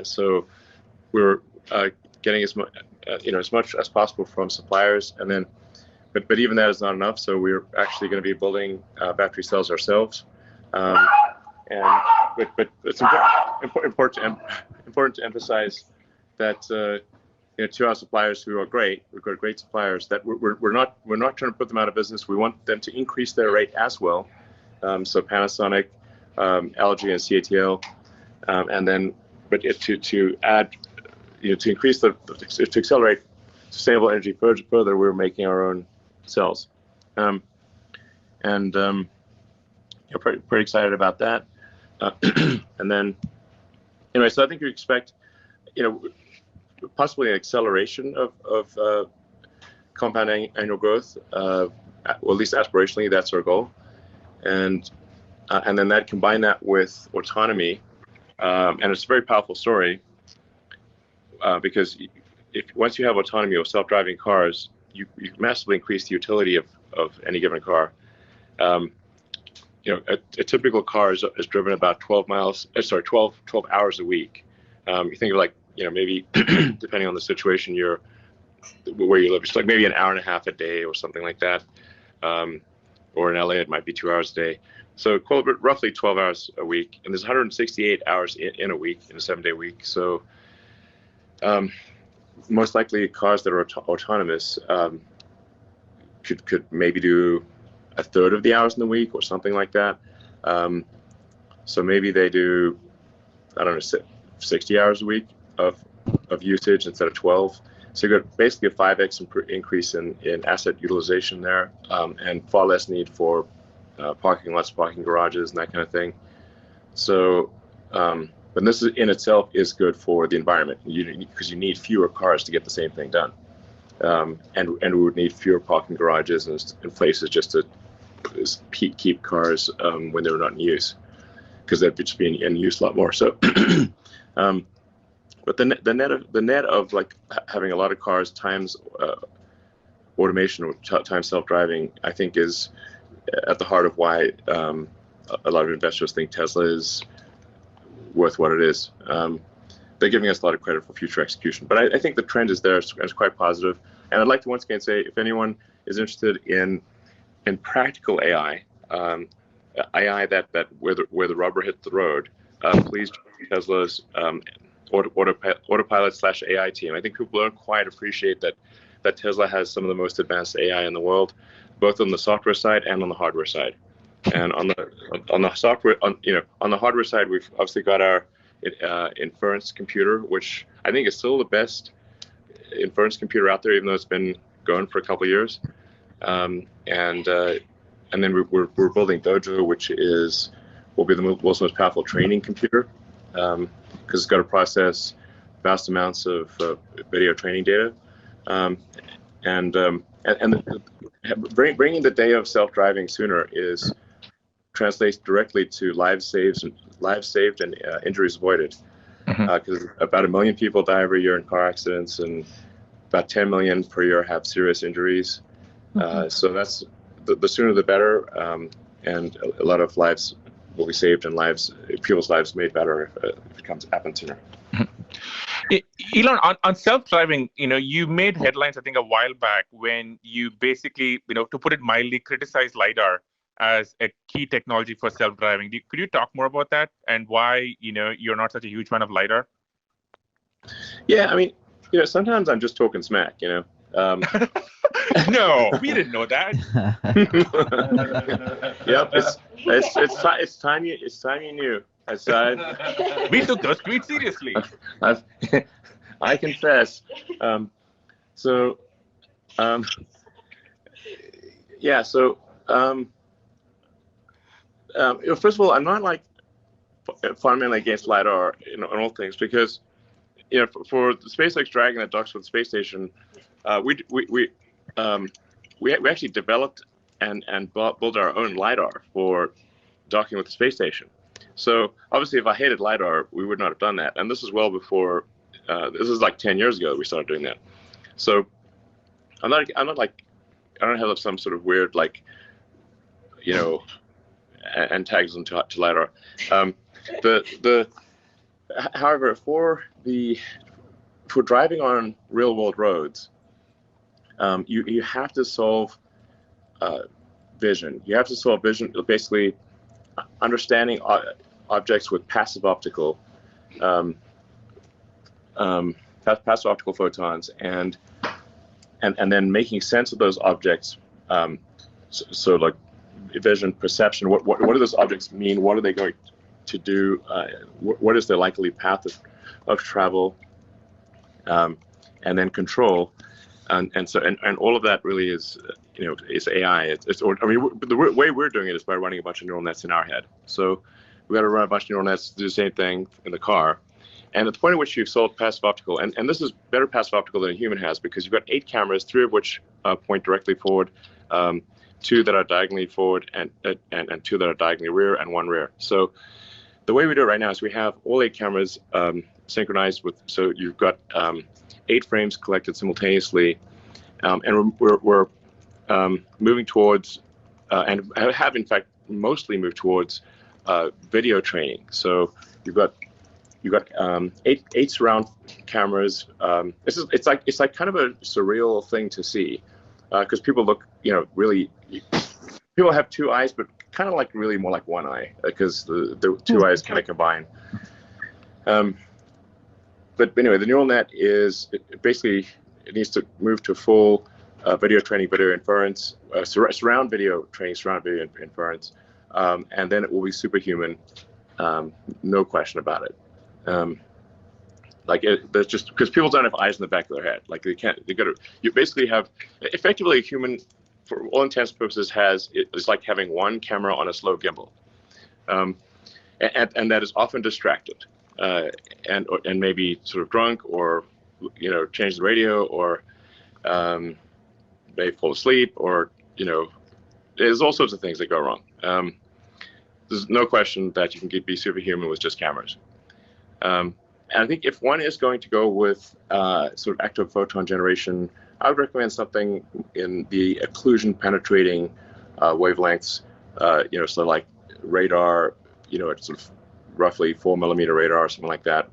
So we're getting as much as possible from suppliers, and then but even that is not enough. So we're actually going to be building battery cells ourselves. But it's important to emphasize that to our suppliers who are great, we've got great suppliers, that we're not trying to put them out of business. We want them to increase their rate as well. So Panasonic, LG, and CATL, and then to add, to increase to accelerate sustainable energy further, we're making our own cells, pretty excited about that. And then, anyway, so I think you expect, possibly an acceleration of compound annual growth, well, at least aspirationally, that's our goal. And then combine that with autonomy, and it's a very powerful story, because once you have autonomy with self-driving cars, you massively increase the utility of any given car. A typical car is driven about 12 hours a week. You think of maybe depending on the situation where you live, it's like maybe an hour and a half a day or something like that. Or in LA, it might be 2 hours a day. So roughly 12 hours a week, and there's 168 hours in a week, in a 7-day week. So most likely cars that are autonomous could maybe do a third of the hours in the week or something like that. So maybe they do, 60 hours a week of usage instead of 12. So you got basically a 5x increase in asset utilization there, and far less need for parking lots, parking garages, and that kind of thing. So, but this in itself is good for the environment, because you need fewer cars to get the same thing done, and we would need fewer parking garages and places just to keep cars when they're not in use, because they'd just be in use a lot more. So. But the net of having a lot of cars times automation or times self-driving, I think, is at the heart of why a lot of investors think Tesla is worth what it is. They're giving us a lot of credit for future execution, but I think the trend is there. It's quite positive. And I'd like to once again say, if anyone is interested in practical AI, AI that where the rubber hits the road, please join Tesla's Autopilot/AI team. I think people don't quite appreciate that Tesla has some of the most advanced AI in the world, both on the software side and on the hardware side. And on the software, on the hardware side, we've obviously got our inference computer, which I think is still the best inference computer out there, even though it's been going for a couple of years. And then we're building Dojo, which will be the world's most powerful training computer, because it's got to process vast amounts of video training data, and bringing the day of self-driving sooner translates directly to lives saved and injuries avoided, because about 1 million people die every year in car accidents, and about 10 million per year have serious injuries. So that's the sooner the better, and a lot of lives will be saved and people's lives made better if it happens sooner. Elon, on self-driving, you made headlines, I think, a while back when you basically, to put it mildly, criticized LiDAR as a key technology for self-driving. Could you talk more about that and why, you're not such a huge fan of LiDAR? Yeah, I mean, sometimes I'm just talking smack, No, we didn't know that. Yep, it's time you knew. We took those tweets seriously. I confess. Yeah. So, first of all, I'm not like fundamentally against LiDAR in all things, because for the SpaceX Dragon that docks with the space station, we actually developed and built our own LiDAR for docking with the space station. So obviously, if I hated LiDAR, we would not have done that. And this is well before. This is like 10 years ago that we started doing that. So I'm not like, I don't have some sort of weird like, antagonism to LiDAR. However, for driving on real world roads, you have to solve vision. You have to solve vision, basically understanding objects with passive optical photons, and then making sense of those objects. So like vision, perception. What do those objects mean? What are they going to do? What is their likely path of travel? And then control, and all of that really is is AI. The way we're doing it is by running a bunch of neural nets in our head. So we got to run a bunch of neural nets to do the same thing in the car. And at the point at which you've solved passive optical, and this is better passive optical than a human has, because you've got 8 cameras, 3 of which point directly forward, 2 that are diagonally forward, and 2 that are diagonally rear, and 1 rear. So the way we do it right now is we have all 8 cameras synchronized with, so you've got 8 frames collected simultaneously, and we're moving towards, and have in fact mostly moved towards video training. So you've got 8 surround cameras. It's like kind of a surreal thing to see, because people look, really, people have 2 eyes, but kind of like really more like 1 eye, because the 2 eyes kind of combine. But anyway, the neural net is basically, it needs to move to full video training, video inference, surround video training, surround video inference, and then it will be superhuman, no question about it. There's just, because people don't have eyes in the back of their head. Like you basically have, effectively a human, for all intents and purposes, it's like having 1 camera on a slow gimbal, and that is often distracted, and maybe sort of drunk, or change the radio, or may fall asleep, or there's all sorts of things that go wrong. There's no question that you can be superhuman with just cameras. And I think if one is going to go with sort of active photon generation, I would recommend something in the occlusion penetrating wavelengths. So like radar, it's sort of roughly 4 millimeter radar or something like that,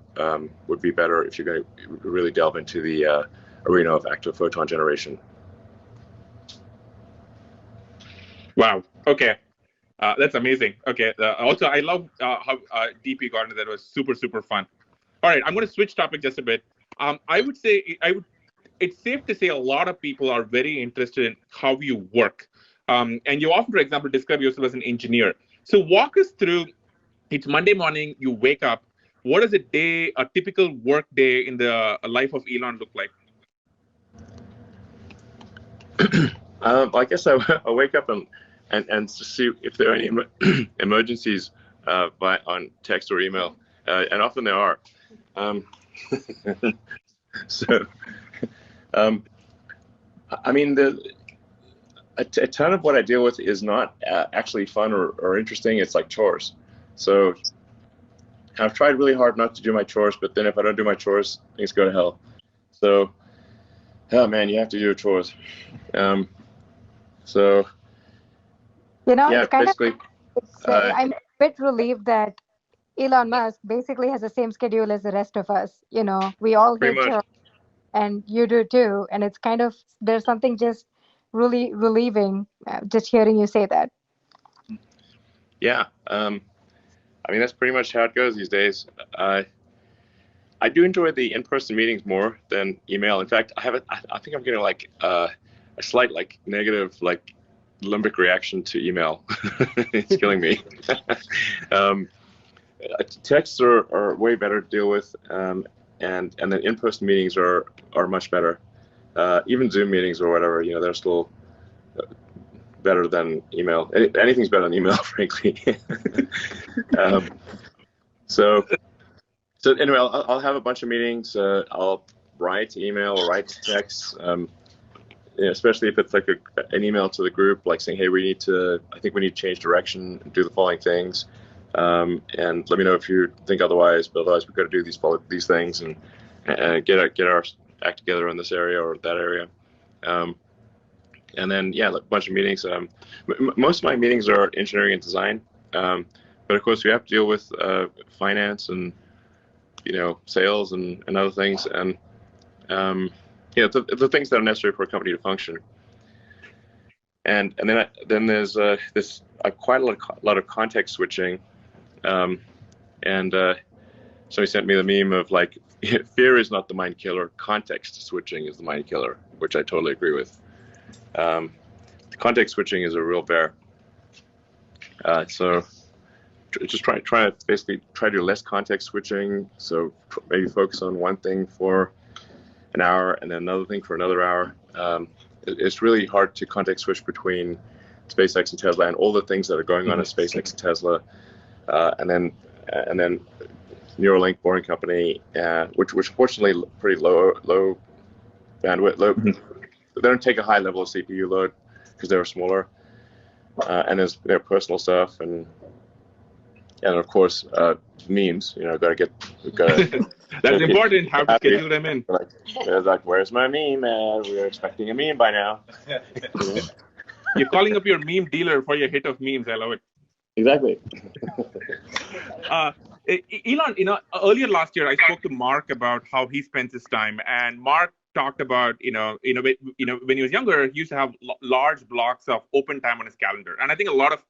would be better if you're going to really delve into the arena of active photon generation. Wow. Okay. That's amazing. Okay. Also, I love how deep you got into that. It was super, super fun. All right. I'm going to switch topic just a bit. I would say it's safe to say a lot of people are very interested in how you work. And you often, for example, describe yourself as an engineer. So walk us through, it's Monday morning, you wake up. What does a typical work day in the life of Elon look like? I guess I wake up and see if there are any emergencies on text or email, and often there are. So, I mean, a ton of what I deal with is not actually fun or interesting. It's like chores. So I've tried really hard not to do my chores, but then if I don't do my chores, things go to hell. So, oh man, you have to do your chores. So, yeah, it's kind basically, of, I'm a bit relieved that Elon Musk basically has the same schedule as the rest of us. We all hate chores, and you do too. And it's kind of, there's something just really relieving just hearing you say that. Yeah. I mean, that's pretty much how it goes these days. I do enjoy the in-person meetings more than email. In fact, I think I'm getting like a slight negative limbic reaction to email. It's killing me. texts are way better to deal with, and then in-person meetings are much better. Even Zoom meetings or whatever, they're still better than email. Anything's better than email, frankly. So anyway, I'll have a bunch of meetings. I'll write email or write text, especially if it's like an email to the group, like saying, hey, I think we need to change direction and do the following things. And let me know if you think otherwise, but otherwise we've got to do these things and get our act together in this area or that area. And then, a bunch of meetings. Most of my meetings are engineering and design. But of course, we have to deal with finance and, sales and other things. And, the things that are necessary for a company to function. And then there's this quite a lot of context switching. Somebody sent me the meme of like, fear is not the mind killer, context switching is the mind killer, which I totally agree with. Context switching is a real bear. So just try to basically try to do less context switching. So maybe focus on one thing for an hour and then another thing for another hour. It's really hard to context switch between SpaceX and Tesla and all the things that are going on at SpaceX and Tesla, and then Neuralink, Boring Company, which fortunately pretty low bandwidth. They don't take a high level of CPU load because they're smaller, and there's personal stuff and of course memes. That's important. How to schedule them in. Like, where's my meme? We're expecting a meme by now. You're calling up your meme dealer for your hit of memes. I love it. Exactly. Elon, earlier last year, I spoke to Mark about how he spends his time, and Mark talked about, when he was younger, he used to have large blocks of open time on his calendar. And I think a lot of,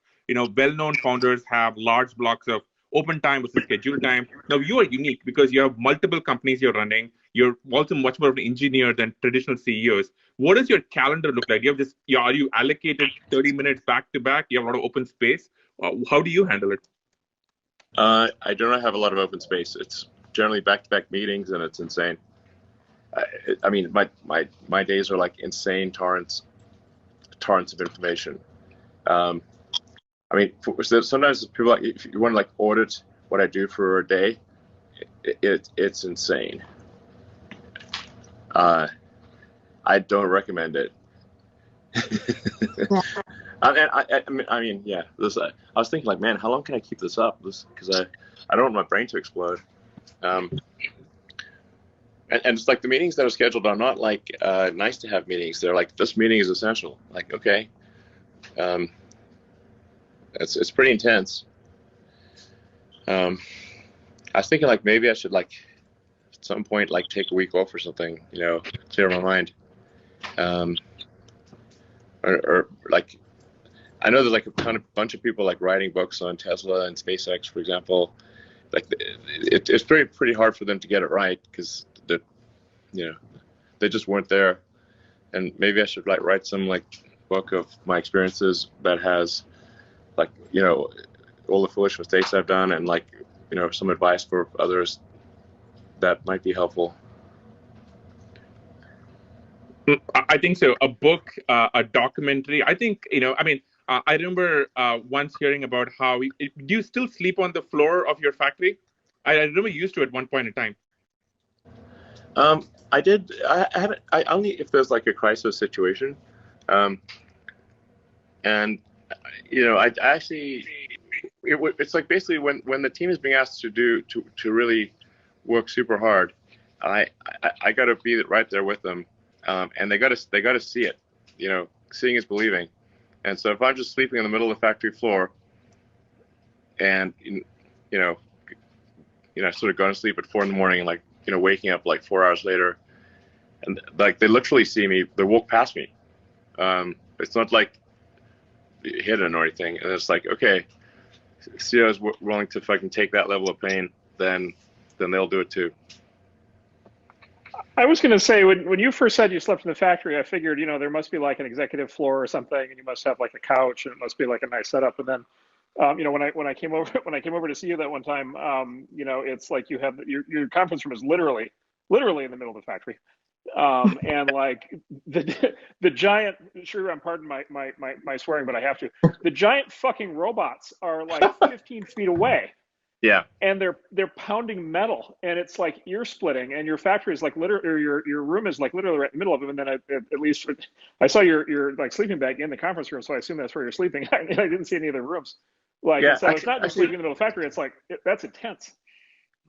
well-known founders have large blocks of open time versus scheduled time. Now, you are unique because you have multiple companies you're running. You're also much more of an engineer than traditional CEOs. What does your calendar look like? Are you allocated 30 minutes back to back? You have a lot of open space. How do you handle it? I do not have a lot of open space. It's generally back-to-back meetings, and it's insane. I mean, my days are like insane torrents of information. I mean, sometimes people if you want to audit what I do for a day, it's insane. I don't recommend it. I mean, yeah. I was thinking, man, how long can I keep this up? Because I don't want my brain to explode. And it's like the meetings that are scheduled are not nice to have meetings. They're like, this meeting is essential. Like, okay. It's pretty intense. I was thinking maybe I should at some point take a week off or something, clear my mind. Or I know there's a bunch of people writing books on Tesla and SpaceX, for example. It's pretty hard for them to get it right because they just weren't there. And maybe I should write some book of my experiences that has all the foolish mistakes I've done and some advice for others that might be helpful. I think so. A book, a documentary. I think, I remember once hearing about how do you still sleep on the floor of your factory? I remember you used to at one point in time. I did. I haven't. I only if there's a crisis situation, and I actually it's basically when the team is being asked to really work super hard, I got to be right there with them, and they got to see it. Seeing is believing, and so if I'm just sleeping in the middle of the factory floor, and sort of going to sleep at 4 a.m. and waking up 4 hours later, and they literally see me. They walk past me. It's not hidden or anything, and it's okay, CEO is willing to fucking take that level of pain, then they'll do it too. I was going to say, when you first said you slept in the factory, I figured, there must be an executive floor or something, and you must have a couch, and it must be a nice setup. And then When I came over to see you that one time, it's like you have your conference room is literally in the middle of the factory. And like the giant, sure, I'm pardon my swearing, but I have to. The giant fucking robots are like 15 feet away. Yeah. And they're pounding metal, and it's like ear splitting. And your factory is like literally, or your room is like literally right in the middle of them. And then at least I saw your like sleeping bag in the conference room, so I assume that's where you're sleeping. I didn't see any other rooms. Like, yeah, so it's not just sleeping in the middle of the factory. It's like that's intense.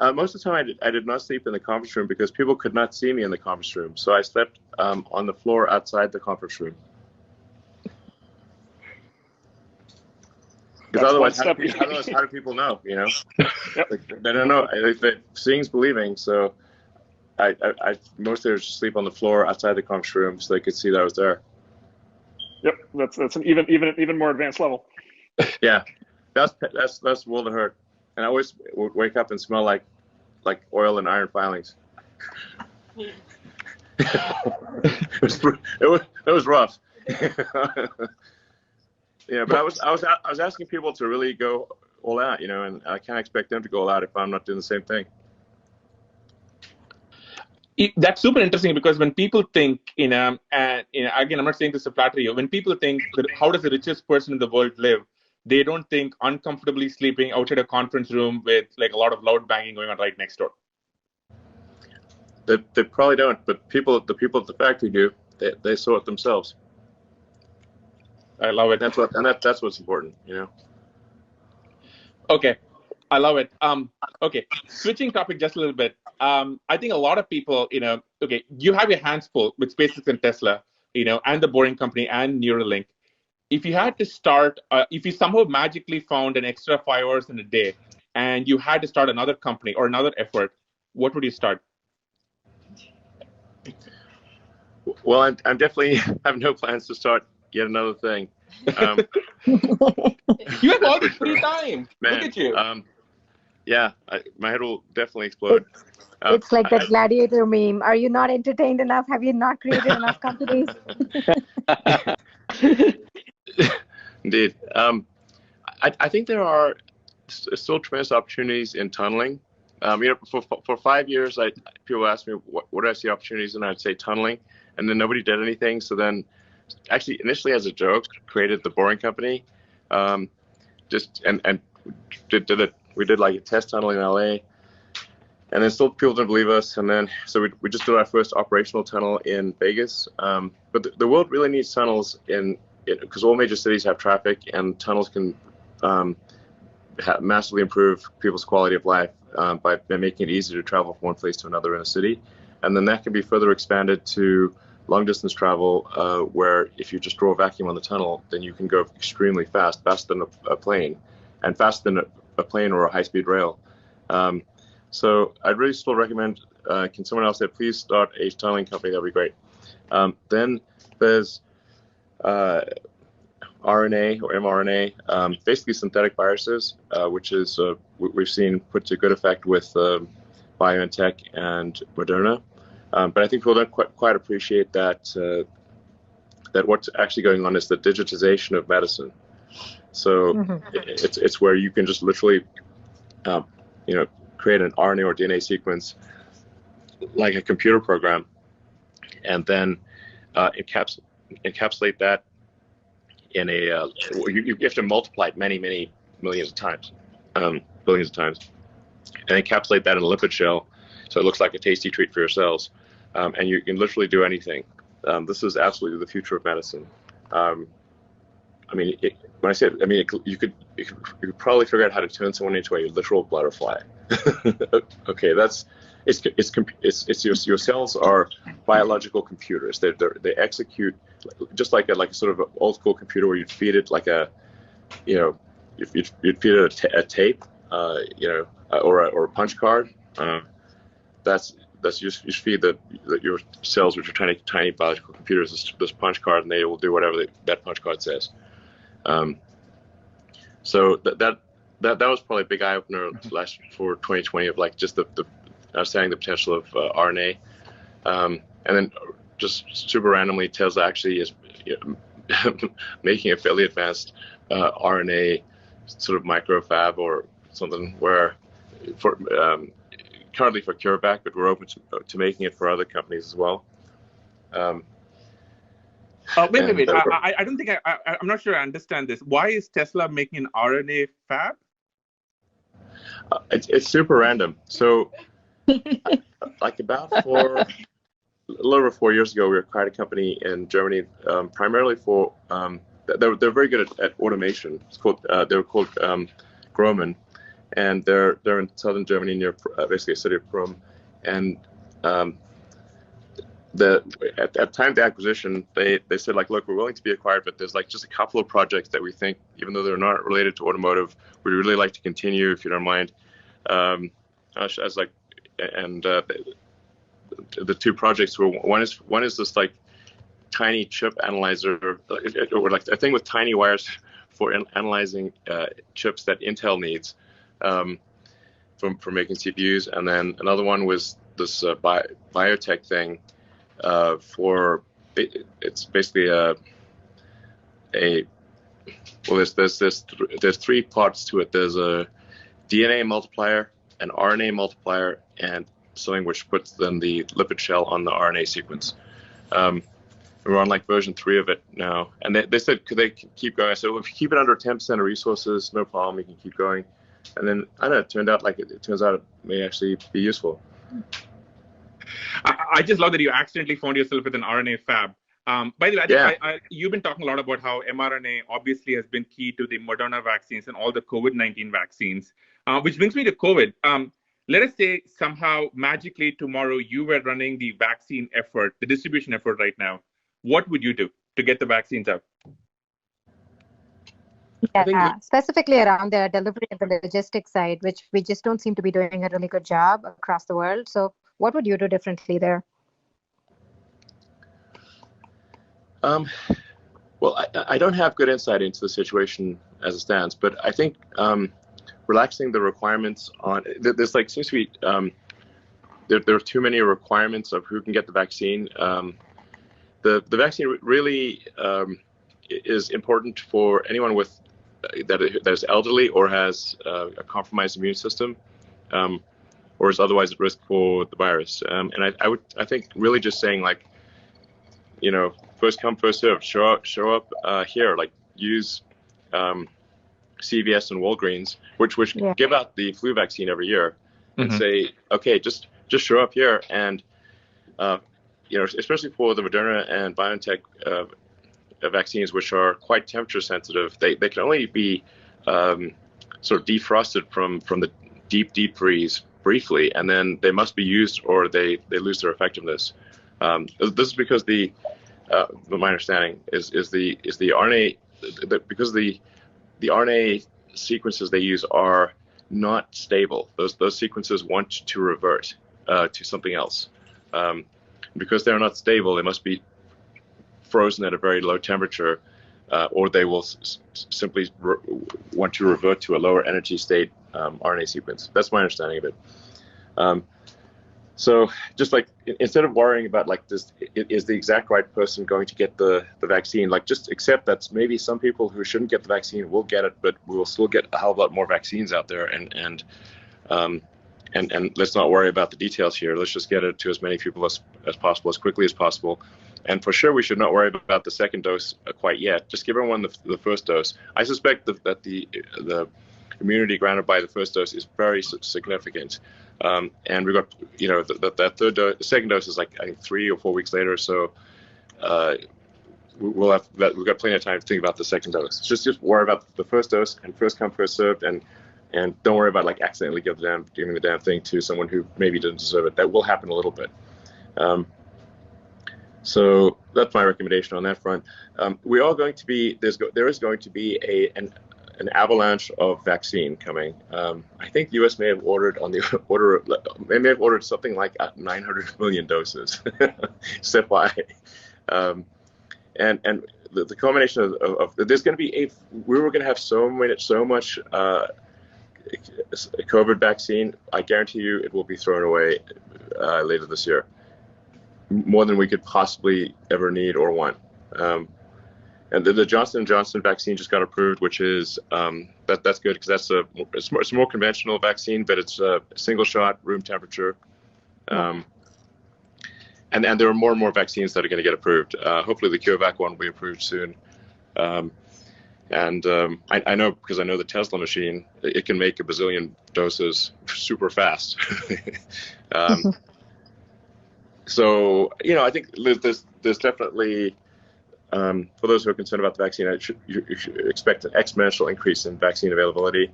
Most of the time, I did not sleep in the conference room because people could not see me in the conference room. So I slept on the floor outside the conference room. Because otherwise, how do people know? Yep. Like, they don't know. Seeing's believing. So I mostly just sleep on the floor outside the conference room so they could see that I was there. Yep, that's an even more advanced level. Yeah, that's world of hurt. And I always would wake up and smell like oil and iron filings. it was rough. Yeah, but I was asking people to really go all out, and I can't expect them to go all out if I'm not doing the same thing. That's super interesting because when people think, and again, I'm not saying this to flatter you. When people think that how does the richest person in the world live, they don't think uncomfortably sleeping outside a conference room with like a lot of loud banging going on right next door. They probably don't, but the people at the factory do. They saw it themselves. I love it. That's what's important, Okay, I love it. Okay, switching topic just a little bit. I think a lot of people, okay, you have your hands full with SpaceX and Tesla, and the Boring Company and Neuralink. If you had to start, if you somehow magically found an extra 5 hours in a day, and you had to start another company or another effort, what would you start? Well, I'm definitely have no plans to start yet another thing. You have all this free time. Man, look at you. Yeah, my head will definitely explode. It's like that gladiator meme. Are you not entertained enough? Have you not created enough companies? Indeed. I think there are still tremendous opportunities in tunneling. For 5 years, people asked me what do I see opportunities, and I'd say tunneling, and then nobody did anything. So then, actually, initially as a joke, created the Boring Company, and did it. We did like a test tunnel in LA, and then still people didn't believe us. And then so we just did our first operational tunnel in Vegas. But the world really needs tunnels because all major cities have traffic, and tunnels can massively improve people's quality of life by making it easier to travel from one place to another in a city. And then that can be further expanded to long distance travel, where if you just draw a vacuum on the tunnel, then you can go extremely fast, faster than a plane, and faster than a plane or a high-speed rail. So I'd really still recommend, can someone else say, please start a tunneling company? That'd be great. Then there's RNA or mRNA, basically synthetic viruses, which is we've seen put to good effect with BioNTech and Moderna. But I think people don't quite appreciate that what's actually going on is the digitization of medicine. So it's where you can just literally, create an RNA or DNA sequence like a computer program, and then encapsulate that in a. You have to multiply it many millions of times, billions of times, and encapsulate that in a lipid shell, so it looks like a tasty treat for your cells, and you can literally do anything. This is absolutely the future of medicine. When I say it, you could probably figure out how to turn someone into a literal butterfly. Okay, it's your cells are biological computers. They execute just like a sort of old school computer where you'd feed it like you'd feed it a tape, or a punch card. That's you feed your cells, which are tiny biological computers, this punch card, and they will do whatever that punch card says. So that was probably a big eye opener for 2020 of like just the understanding the potential of RNA, and then just super randomly, Tesla actually is making a fairly advanced RNA sort of micro fab or something where for currently for CureVac, but we're open to making it for other companies as well. Wait. I don't think I'm not sure I understand this. Why is Tesla making an RNA fab? It's super random. So, like a little over 4 years ago, we acquired a company in Germany, primarily for they're very good at automation. It's called they were called Groman, and they're in southern Germany near basically a city of Prum, and at the time of the acquisition, they said like, look, we're willing to be acquired, but there's like just a couple of projects that we think, even though they're not related to automotive, we'd really like to continue, if you don't mind. As like, and the two projects were one is this like tiny chip analyzer, or like a thing with tiny wires for analyzing chips that Intel needs for making CPUs, and then another one was this biotech thing. It's basically there's three parts to it. There's a DNA multiplier, an RNA multiplier, and something which puts then the lipid shell on the RNA sequence. We're on like version 3 of it now, and they said could they keep going? I said, well, if you keep it under 10% of resources, no problem, we can keep going. And then I don't know, it turned out like it turns out it may actually be useful. I just love that you accidentally found yourself with an RNA fab. By the way, I think you've been talking a lot about how mRNA obviously has been key to the Moderna vaccines and all the COVID-19 vaccines, which brings me to COVID. Let us say somehow magically tomorrow you were running the vaccine effort, the distribution effort right now. What would you do to get the vaccines out? Yeah, specifically around the delivery and the logistics side, which we just don't seem to be doing a really good job across the world. So what would you do differently there? Well, I don't have good insight into the situation as it stands, but I think relaxing the requirements on there's like seems to be there are too many requirements of who can get the vaccine. The vaccine really is important for anyone with that is elderly or has a compromised immune system, or is otherwise at risk for the virus. And I think really just saying like, you know, first come, first serve. Show up here. Like use CVS and Walgreens, which give out the flu vaccine every year, and say, okay, just show up here, and you know, especially for the Moderna and BioNTech vaccines, which are quite temperature sensitive, they can only be sort of defrosted from the deep freeze briefly, and then they must be used or they lose their effectiveness. This is because my understanding is the RNA, because the RNA sequences they use are not stable. Those sequences want to revert to something else. Because they're not stable, they must be frozen at a very low temperature, or they will simply want to revert to a lower energy state RNA sequence. That's my understanding of it. So just like, instead of worrying about like this, is the exact right person going to get the vaccine, like just accept that maybe some people who shouldn't get the vaccine will get it, but we will still get a hell of a lot more vaccines out there, and let's not worry about the details here. Let's just get it to as many people as possible, as quickly as possible. And for sure, we should not worry about the second dose quite yet. Just give everyone the first dose. I suspect that the immunity granted by the first dose is very significant. And we got, you know, that third dose, the second dose is like I think 3 or 4 weeks later. So we've got plenty of time to think about the second dose. Just worry about the first dose and first come, first served, and don't worry about like accidentally giving the damn thing to someone who maybe didn't deserve it. That will happen a little bit. So that's my recommendation on that front. We are going to be there is going to be an avalanche of vaccine coming. I think the U.S. may have ordered something like 900 million doses. CFY. And the combination of there's going to be we were going to have so much COVID vaccine. I guarantee you it will be thrown away later this year, more than we could possibly ever need or want. and the Johnson & Johnson vaccine just got approved, which is that's good because it's a more conventional vaccine, but it's a single shot, room temperature. And there are more and more vaccines that are going to get approved. Hopefully the CureVac one will be approved soon. I know, because I know the Tesla machine, it can make a bazillion doses super fast. So, I think there's definitely, for those who are concerned about the vaccine, you should expect an exponential increase in vaccine availability.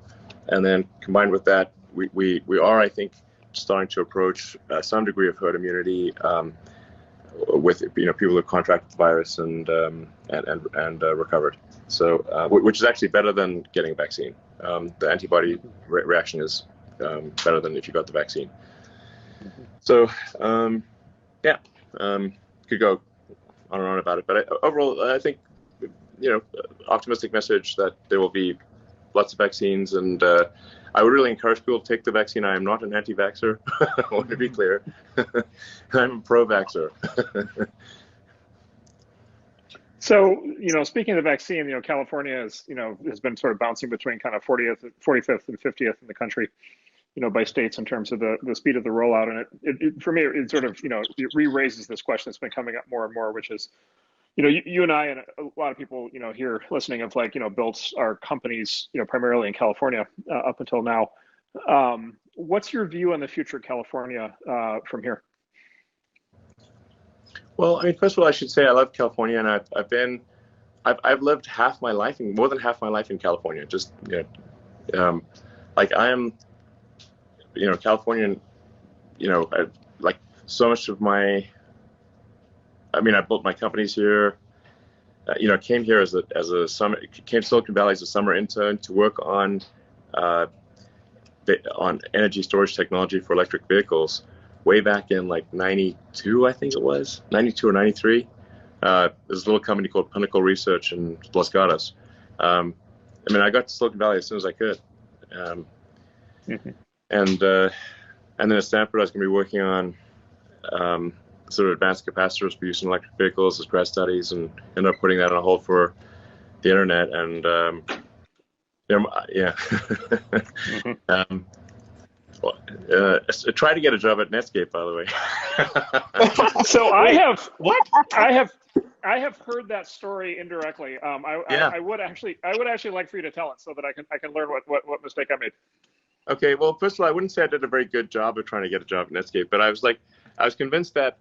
And then combined with that, we are, I think, starting to approach some degree of herd immunity with people who contracted the virus and recovered. So, which is actually better than getting a vaccine. The antibody reaction is better than if you got the vaccine. So, could go on and on about it, but overall, I think optimistic message that there will be lots of vaccines, and I would really encourage people to take the vaccine. I am not an anti-vaxxer. I want to be clear. I'm a pro-vaxxer. So, speaking of the vaccine, California has been sort of bouncing between kind of 45th and 50th in the country, by states in terms of the speed of the rollout. And it for me, it sort of, it re-raises this question that's been coming up more and more, which is, you and I and a lot of people, here listening have built our companies, primarily in California up until now. What's your view on the future of California from here? Well, I mean, first of all, I should say I love California, and I've lived more than half my life in California. Just I am, Californian. Like so much of my. I mean, I built my companies here. Came here came to Silicon Valley as a summer intern to work on energy storage technology for electric vehicles. Way back in 92, I think it was 92 or 93. There's a little company called Pinnacle Research in Los Gatos. I got to Silicon Valley as soon as I could. And then at Stanford, I was going to be working on sort of advanced capacitors for use in electric vehicles as grad studies, and ended up putting that on hold for the internet. And try to get a job at Netscape, by the way. So I have heard that story indirectly. I would actually like for you to tell it so that I can learn what mistake I made. Okay, well, first of all, I wouldn't say I did a very good job of trying to get a job at Netscape, but I was convinced that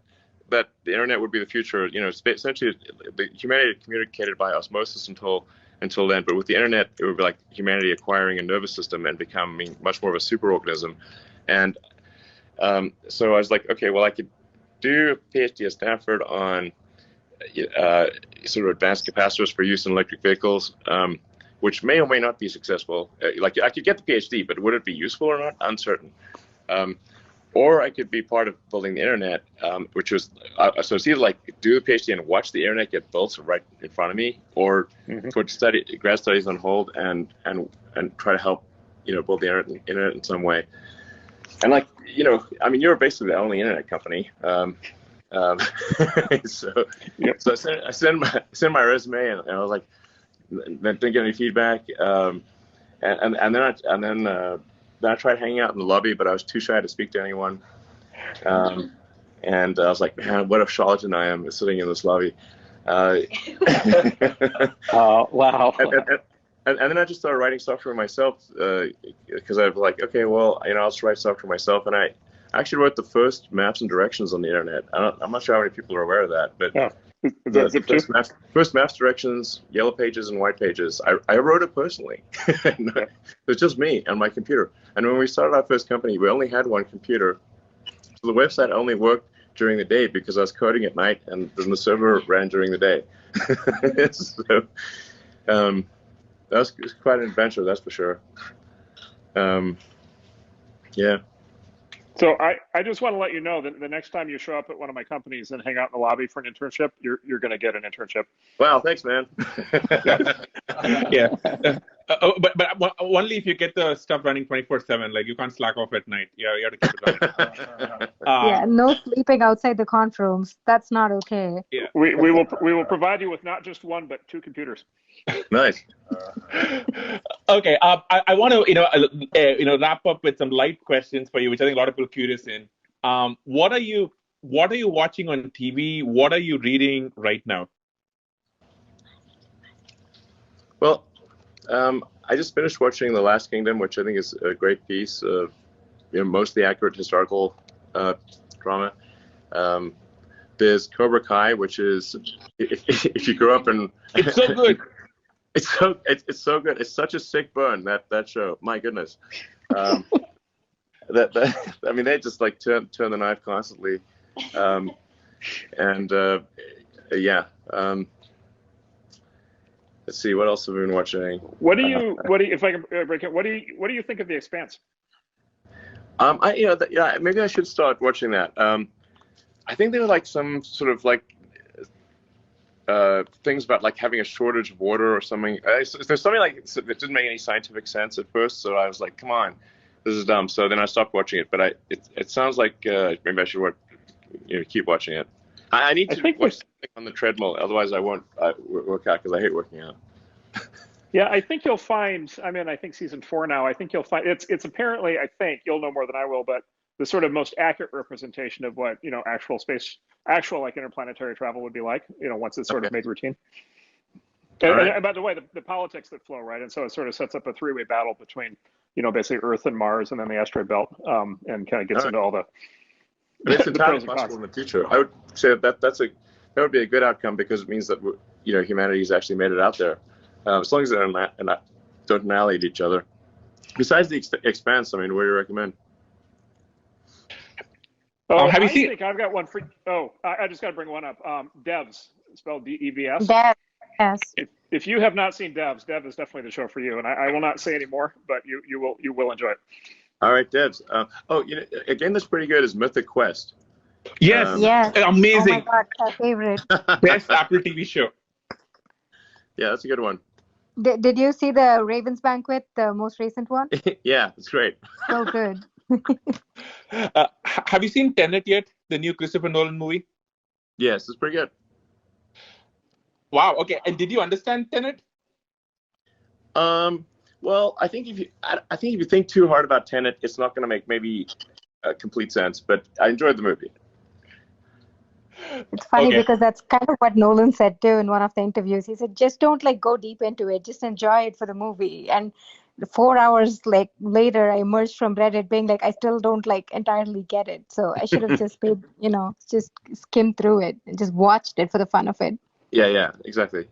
the internet would be the future. Essentially, the humanity communicated by osmosis until then, but with the internet, it would be like humanity acquiring a nervous system and becoming much more of a superorganism. And so I was like, okay, well, I could do a PhD at Stanford on sort of advanced capacitors for use in electric vehicles, which may or may not be successful. I could get the PhD, but would it be useful or not? Uncertain. Or I could be part of building the internet, which was so it's either do the PhD and watch the internet get built right in front of me, or put grad studies on hold and try to help build the internet in some way. And you're basically the only internet company. So I send my resume, and I was like, didn't get any feedback. And then I tried hanging out in the lobby, but I was too shy to speak to anyone. And I was like, man, what a charlatan I am sitting in this lobby. Oh, wow. And then I just started writing software myself because I was like, okay, well, I'll just write software myself. And I actually wrote the first maps and directions on the internet. I'm not sure how many people are aware of that, but first maps, directions, yellow pages and white pages. I wrote it personally. It's just me on my computer. And when we started our first company, we only had one computer. So the website only worked during the day because I was coding at night, and then the server ran during the day. So that was quite an adventure, that's for sure. Yeah. So I just want to let you know that the next time you show up at one of my companies and hang out in the lobby for an internship, you're going to get an internship. Wow, thanks, man. Yeah. But only if you get the stuff running 24/7. Like you can't slack off at night. Yeah, you have to keep it running. Yeah, no sleeping outside the conf rooms. That's not okay. Yeah. We will provide you with not just one but two computers. Nice. Okay. I want to wrap up with some light questions for you, which I think a lot of people are curious in. What are you watching on TV? What are you reading right now? Well, I just finished watching The Last Kingdom, which I think is a great piece of mostly accurate historical drama. There's Cobra Kai, which is if you grew up in It's so good. it's so good. It's such a sick burn, that show. My goodness. I mean, they just like turn the knife constantly. Let's see, what else have we been watching? What do you if I can break it? What do you think of The Expanse? Maybe I should start watching that. I think there were like some sort of like things about like having a shortage of water or something. There's something like that didn't make any scientific sense at first, so I was like, come on, this is dumb. So then I stopped watching it. But it sounds like maybe I should keep watching it. I need to watch something on the treadmill, otherwise I won't work out because I hate working out. Yeah, I think you'll find. I mean, I think season 4 now. I think you'll find it's apparently. I think you'll know more than I will, but the sort of most accurate representation of what actual like interplanetary travel would be like. Once it's sort of made routine. And by the way, the politics that flow, right? And so it sort of sets up a three-way battle between basically Earth and Mars, and then the asteroid belt, and kind of gets into all the. But it's entirely possible in the future. I would say that would be a good outcome because it means that humanity's actually made it out there, as long as they don't annihilate each other. Besides the Expanse, I mean, what do you recommend? Oh, have you seen? I think I've got one for. Oh, I just got to bring one up. Devs, spelled DEVS. Devs. Yes. If you have not seen Devs, Dev is definitely the show for you. And I will not say any more, but you will enjoy it. All right, Devs. A game that's pretty good is Mythic Quest. Yes. Yes. Amazing. Oh my God, my favorite. Best Apple TV show. Yeah, that's a good one. Did you see the Ravens Banquet, the most recent one? Yeah, it's great. So good. Have you seen Tenet yet? The new Christopher Nolan movie? Yes, it's pretty good. Wow. Okay. And did you understand Tenet? Well, I think if you think too hard about Tenet, it's not going to make maybe complete sense. But I enjoyed the movie. It's funny because that's kind of what Nolan said too in one of the interviews. He said, just don't go deep into it. Just enjoy it for the movie. And 4 hours later, I emerged from Reddit being I still don't entirely get it. So I should have just paid, just skimmed through it and just watched it for the fun of it. Yeah, exactly.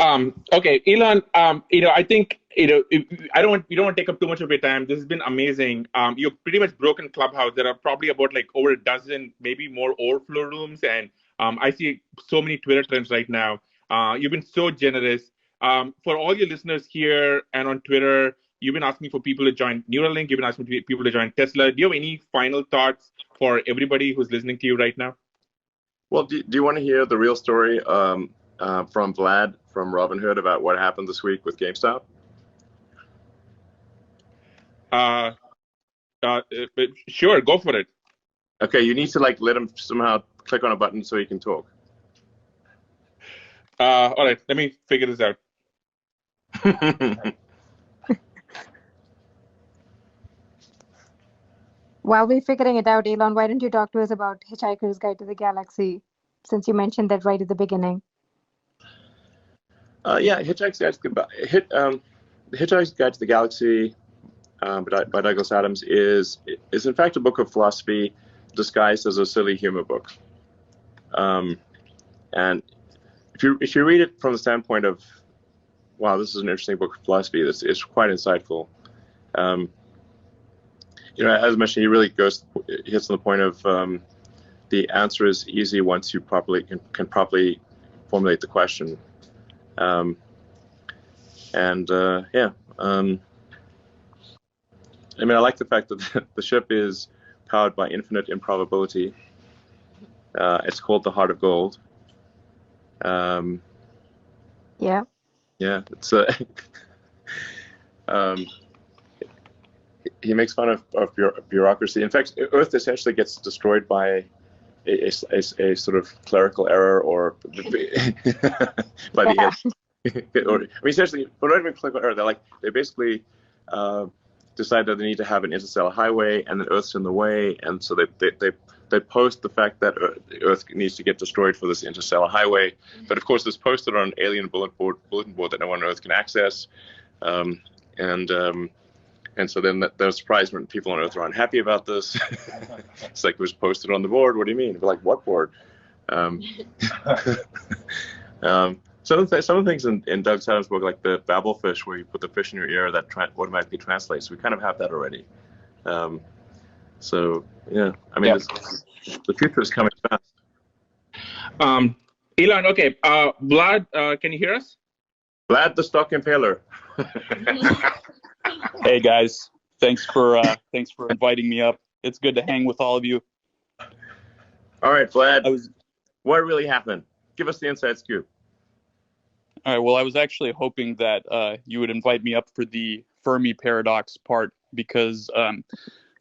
Okay, Elon. I think we don't want to take up too much of your time. This has been amazing. You've pretty much broken Clubhouse. There are probably about over a dozen, maybe more overflow rooms, and I see so many Twitter trends right now. You've been so generous. For all your listeners here and on Twitter, you've been asking for people to join Neuralink. You've been asking people to join Tesla. Do you have any final thoughts for everybody who's listening to you right now? Well, do you want to hear the real story from Vlad from Robinhood about what happened this week with GameStop? Sure, go for it. Okay, you need to let him somehow click on a button so he can talk. All right, let me figure this out. While we're figuring it out, Elon, why don't you talk to us about Hitchhiker's Guide to the Galaxy, since you mentioned that right at the beginning? Hitchhiker's Guide to the Galaxy by Douglas Adams is in fact a book of philosophy disguised as a silly humor book. And if you read it from the standpoint of, wow, this is an interesting book of philosophy, it's quite insightful. As mentioned, he really hits on the point of the answer is easy once you can properly formulate the question. I like the fact that the ship is powered by infinite improbability. It's called the Heart of Gold. Yeah. Yeah, it's He makes fun of bureaucracy. In fact, Earth essentially gets destroyed by a sort of clerical error or by the or, I mean, essentially, but not even clerical error. They basically decide that they need to have an interstellar highway, and then Earth's in the way, and so they post the fact that Earth needs to get destroyed for this interstellar highway. But of course, it's posted on an alien bulletin board that no one on Earth can access, and so then they're surprised when people on Earth are unhappy about this. It's like, it was posted on the board. What do you mean? We're like, what board? Some of the things in Doug Sadam's book, like the babble fish, where you put the fish in your ear that automatically translates, we kind of have that already. So yeah, I mean, the future is coming fast. Elon, okay. Vlad, can you hear us? Vlad the Stock Impaler. Hey guys, thanks for inviting me up. It's good to hang with all of you. All right, Vlad. What really happened? Give us the inside scoop. All right. Well, I was actually hoping that you would invite me up for the Fermi paradox part, because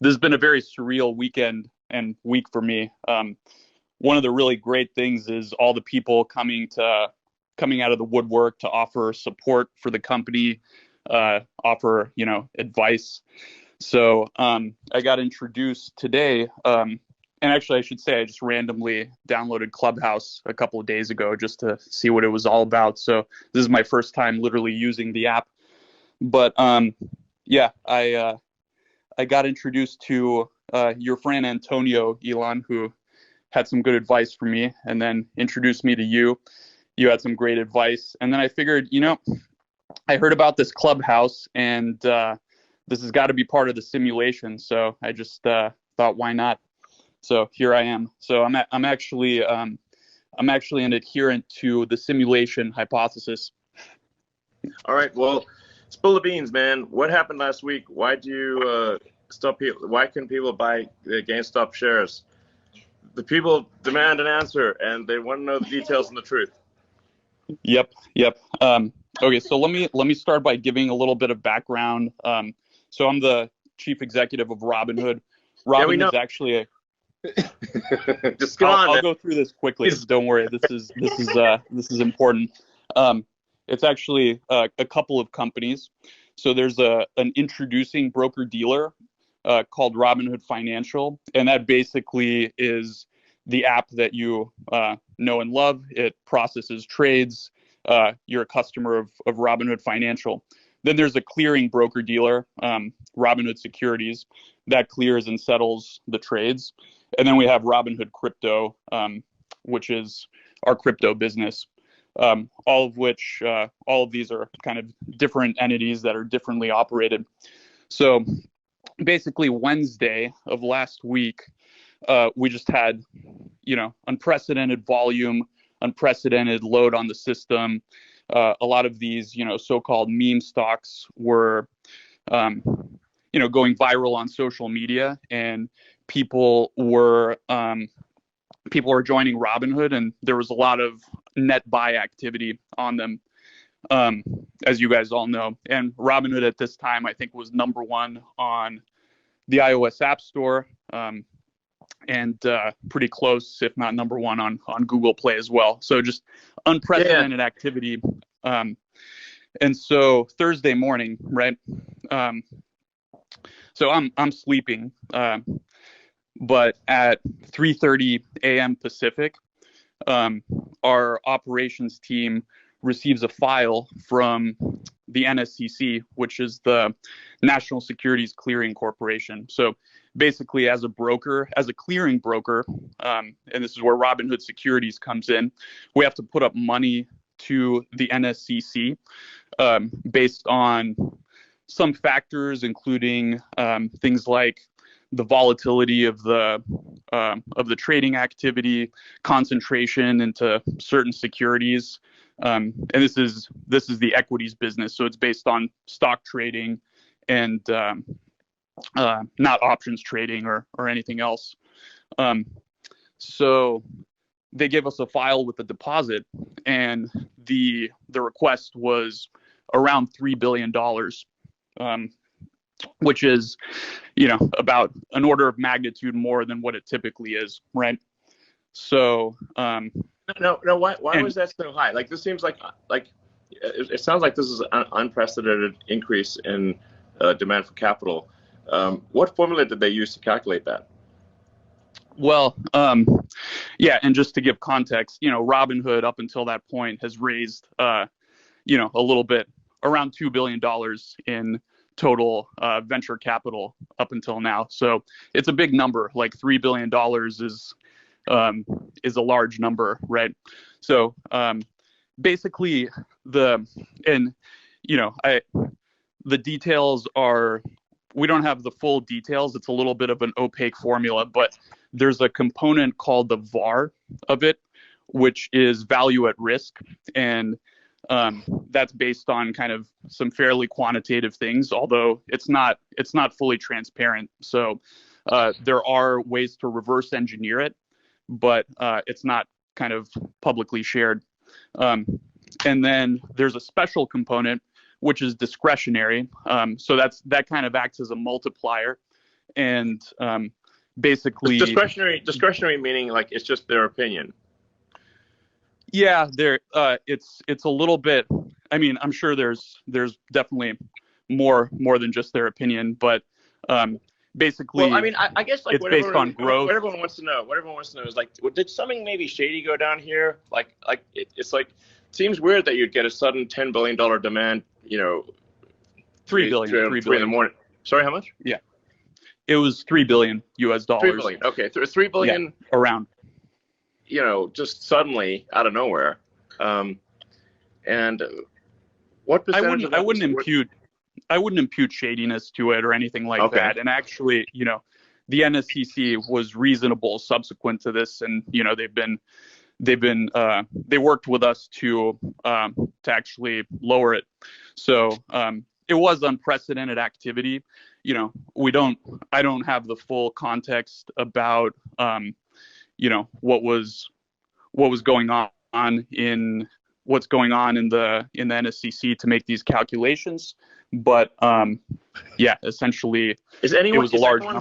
this has been a very surreal weekend and week for me. One of the really great things is all the people coming out of the woodwork to offer support for the company, offer advice. So I got introduced today, and actually I should say I just randomly downloaded Clubhouse a couple of days ago just to see what it was all about. So this is my first time literally using the app. But yeah, I got introduced to your friend Antonio, Elon, who had some good advice for me, and then introduced me to you. You had some great advice, and then I figured, I heard about this Clubhouse, and this has got to be part of the simulation. So I just thought, why not? So here I am. So I'm actually an adherent to the simulation hypothesis. All right. Well, spill the beans, man. What happened last week? Why do you stop people? Why couldn't people buy GameStop shares? The people demand an answer, and they want to know the details and the truth. Yep. Okay, so let me start by giving a little bit of background. So I'm the chief executive of Robinhood. Robinhood's actually just go on. I'll go through this quickly. Don't worry. This is important. It's actually a couple of companies. So there's an introducing broker dealer called Robinhood Financial, and that basically is the app that you know and love. It processes trades. You're a customer of Robinhood Financial. Then there's a clearing broker dealer, Robinhood Securities, that clears and settles the trades. And then we have Robinhood Crypto, which is our crypto business. All of these are kind of different entities that are differently operated. So basically Wednesday of last week, we just had, unprecedented volume, unprecedented load on the system. A lot of these, so-called meme stocks were, going viral on social media, and people were joining Robinhood, and there was a lot of net buy activity on them, as you guys all know. And Robinhood at this time, I think, was #1 on the iOS App Store, and pretty close, if not #1 on Google Play as well. So just unprecedented activity. And so Thursday morning, right? So I'm sleeping, but at 3:30 a.m. Pacific, our operations team receives a file from the NSCC, which is the National Securities Clearing Corporation. So basically, as a broker, as a clearing broker, and this is where Robinhood Securities comes in, we have to put up money to the NSCC based on some factors, including things like the volatility of the trading activity, concentration into certain securities, and this is the equities business. So it's based on stock trading and not options trading or anything else. So they gave us a file with the deposit, and the request was around $3 billion, which is, you know, about an order of magnitude more than what it typically is, right? So no, why was that so high? Like, this seems like it sounds like this is an unprecedented increase in demand for capital. What formula did they use to calculate that? Well, yeah, and just to give context, you know, Robinhood up until that point has raised, you know, a little bit, around $2 billion in total venture capital up until now. So it's a big number. Like $3 billion is a large number, right? So basically the details are, we don't have the full details. It's a little bit of an opaque formula, but there's a component called the VAR of it, which is value at risk. And that's based on kind of some fairly quantitative things, although it's not fully transparent. So there are ways to reverse engineer it, but it's not kind of publicly shared. And then there's a special component, which is discretionary. So that kind of acts as a multiplier. And basically discretionary meaning like it's just their opinion. Yeah, it's a little bit, I mean, I'm sure there's definitely more than just their opinion, but basically, well, I mean, I guess like it's based on growth. What everyone wants to know is like, did something maybe shady go down here? Like it's like, it seems weird that you'd get a sudden $10 billion demand, you know, $3 billion in the morning. Sorry, how much? Yeah. It was $3 billion US dollars. $3 billion. Okay, $3 billion, yeah, around. You know, just suddenly out of nowhere. And what percentage? I wouldn't impute shadiness to it or anything like that. And actually, you know, the NSCC was reasonable subsequent to this, and you know, they worked with us to actually lower it. So it was unprecedented activity. You know, I don't have the full context about, you know, what's going on in the NSCC to make these calculations. But yeah, essentially, is anyone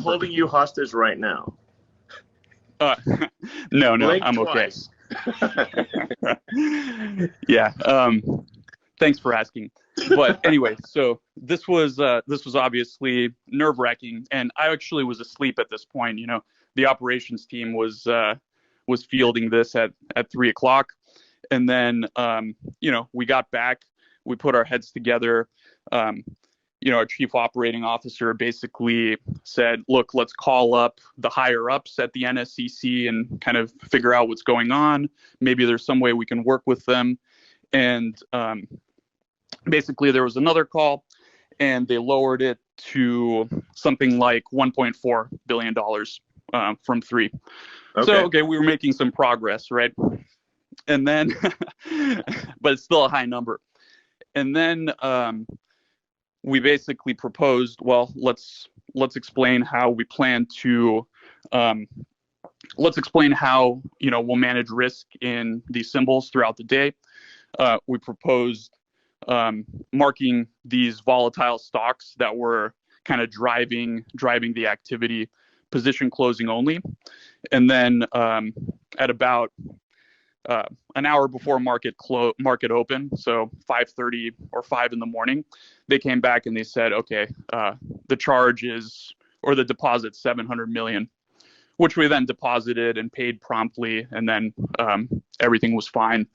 holding you hostage right now? No, Blink I'm twice. Okay. Yeah. Thanks for asking. But anyway, so this was obviously nerve-wracking, and I actually was asleep at this point. You know, the operations team was fielding this at 3:00, and then you know, we got back, we put our heads together. You know, our chief operating officer basically said, look, let's call up the higher ups at the NSCC and kind of figure out what's going on. Maybe there's some way we can work with them. And basically there was another call, and they lowered it to something like $1.4 billion from 3. Okay. So, okay, we were making some progress, right? And then, but it's still a high number. And then we basically proposed, well, let's explain how we plan to, let's explain how, you know, we'll manage risk in these symbols throughout the day. We proposed marking these volatile stocks that were kind of driving the activity, position closing only. And then at about an hour before market open, so 5:30 or 5 in the morning, they came back and they said, okay, the charge is, or the deposit, $700 million, which we then deposited and paid promptly, and then everything was fine.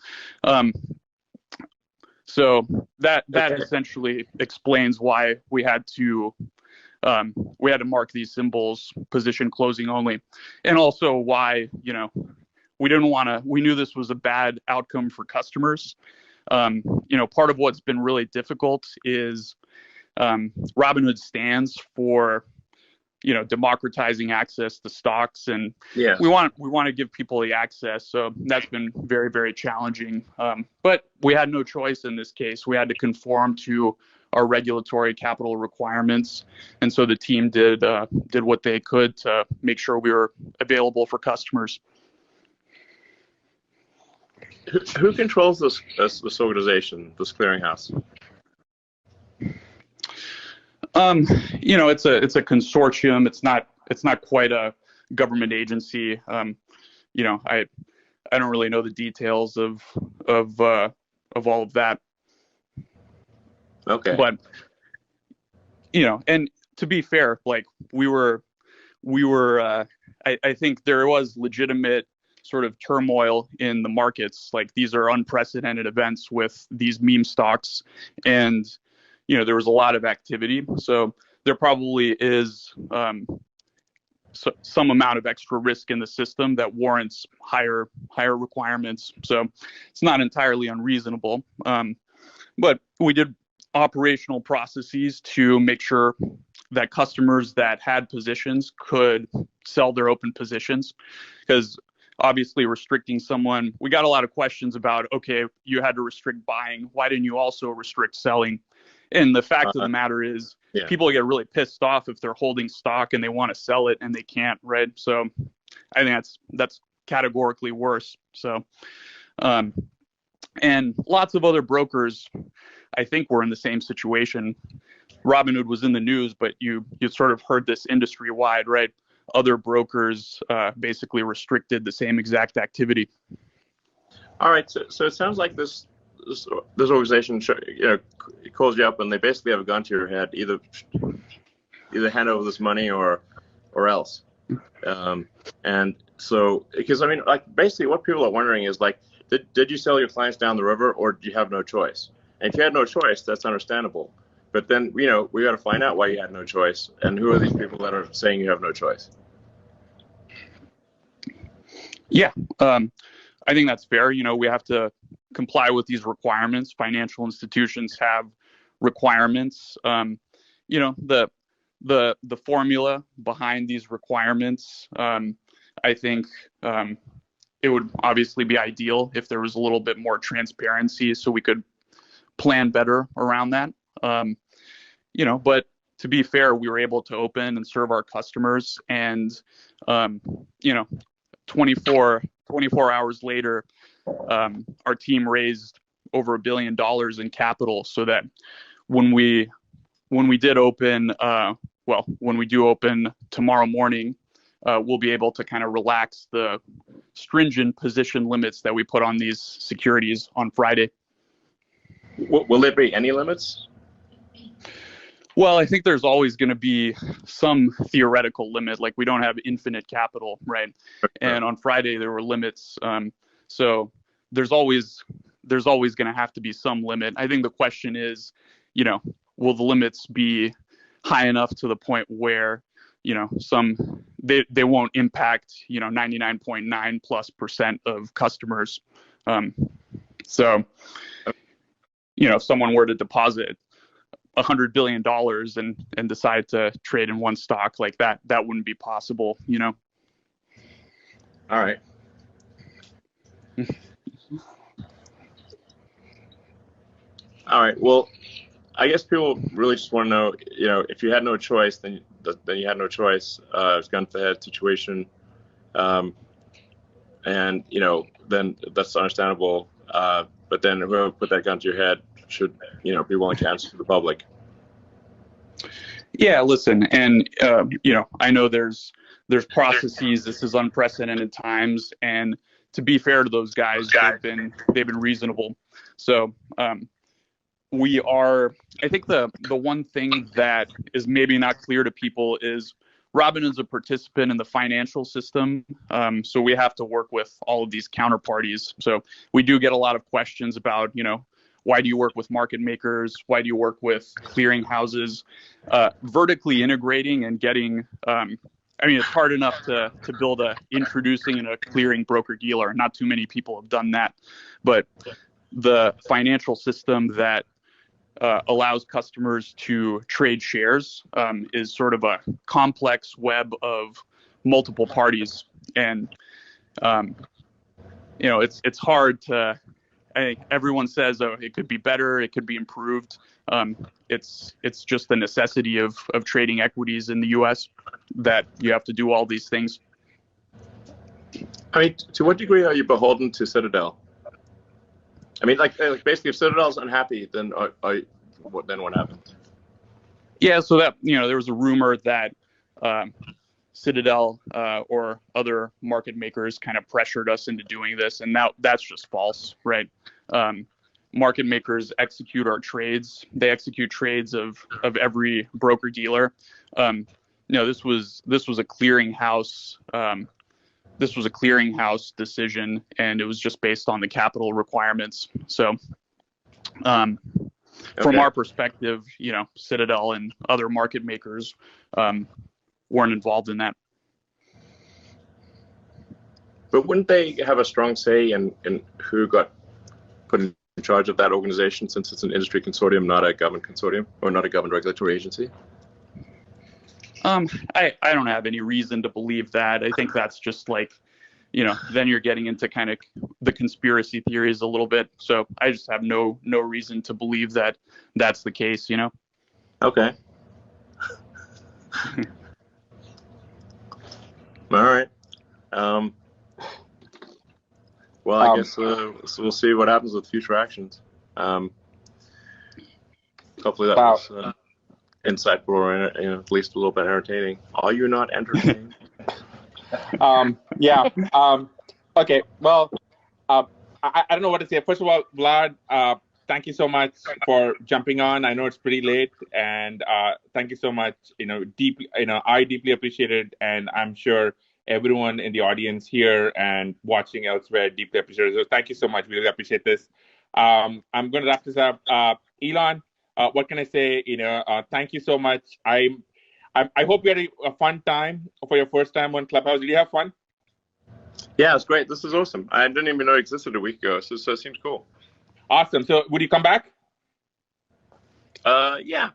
So that essentially explains why we had to mark these symbols position closing only, and also why, you know, we knew this was a bad outcome for customers. You know, part of what's been really difficult is Robinhood stands for, you know, democratizing access to stocks, and yeah, we want to give people the access. So that's been very, very challenging. But we had no choice in this case. We had to conform to our regulatory capital requirements, and so the team did what they could to make sure we were available for customers. Who controls this organization, this clearinghouse? It's a consortium. It's not quite a government agency. I don't really know the details of all of that. Okay. But and to be fair, like we were I think there was legitimate sort of turmoil in the markets. Like these are unprecedented events with these meme stocks, and there was a lot of activity. So there probably is some amount of extra risk in the system that warrants higher requirements. So it's not entirely unreasonable. But we did operational processes to make sure that customers that had positions could sell their open positions, because obviously restricting someone, we got a lot of questions about, okay, you had to restrict buying, why didn't you also restrict selling? And the fact of the matter is, people get really pissed off if they're holding stock and they want to sell it and they can't, right? So I think that's categorically worse. So and lots of other brokers, I think, were in the same situation. Robinhood was in the news, but you sort of heard this industry wide, right? Other brokers basically restricted the same exact activity. All right. So it sounds like this organization, it calls you up and they basically have a gun to your head, either hand over this money or else. And so, because I mean, like basically what people are wondering is like, did you sell your clients down the river, or did you have no choice? And if you had no choice, that's understandable. But then, we got to find out why you had no choice, and who are these people that are saying you have no choice? Yeah, I think that's fair. We have to comply with these requirements. Financial institutions have requirements. The formula behind these requirements, I think it would obviously be ideal if there was a little bit more transparency so we could plan better around that. But to be fair, we were able to open and serve our customers, and 24 hours later, our team raised over $1 billion in capital, so that when we did open, when we do open tomorrow morning, we'll be able to kind of relax the stringent position limits that we put on these securities on Friday. Will there be any limits? Well, I think there's always going to be some theoretical limit. Like we don't have infinite capital, right? And on Friday there were limits. So there's always going to have to be some limit. I think the question is, will the limits be high enough to the point where they won't impact 99.9+% of customers. So if someone were to deposit $100 billion and decide to trade in one stock like that wouldn't be possible. All right. All right. Well, I guess people really just want to know, if you had no choice, then you had no choice. It was gun to the head situation, and then that's understandable. But then whoever put that gun to your head should, be willing to answer to the public. Yeah, listen, and I know there's processes. This is unprecedented times, and to be fair to those guys, they've been reasonable. So. I think the one thing that is maybe not clear to people is Robinhood's a participant in the financial system. So we have to work with all of these counterparties. So we do get a lot of questions about, why do you work with market makers? Why do you work with clearing houses? Vertically integrating and getting, it's hard enough to build introducing and a clearing broker dealer. Not too many people have done that, but the financial system that allows customers to trade shares is sort of a complex web of multiple parties, and it's hard to. I think everyone says, oh, it could be better, it could be improved. It's just the necessity of trading equities in the U.S. that you have to do all these things. I mean, to what degree are you beholden to Citadel? I mean, like basically, if Citadel's unhappy, then what happens? Yeah, so that, there was a rumor that Citadel or other market makers kind of pressured us into doing this, and that's just false, right? Market makers execute our trades. They execute trades of every broker dealer. This was a clearinghouse. This was a clearinghouse decision, and it was just based on the capital requirements. So, from our perspective, Citadel and other market makers weren't involved in that. But wouldn't they have a strong say in who got put in charge of that organization, since it's an industry consortium, not a government consortium, or not a government regulatory agency? I don't have any reason to believe that. I think that's just like, then you're getting into kind of the conspiracy theories a little bit. So I just have no reason to believe that that's the case, Okay. All right. Well, I guess so we'll see what happens with future actions. Hopefully that was insightful, or at least a little bit entertaining. Are you not entertained? Yeah. Okay. Well, I don't know what to say. First of all, Vlad, thank you so much for jumping on. I know it's pretty late, and thank you so much. Deeply, I deeply appreciate it, and I'm sure everyone in the audience here and watching elsewhere deeply appreciate it. So thank you so much. We really appreciate this. I'm going to wrap this up. Elon, what can I say? Thank you so much. I hope you had a fun time for your first time on Clubhouse. Did you have fun? Yeah, it's great. This is awesome. I didn't even know it existed a week ago, so it seems cool. Awesome. So would you come back? Yeah.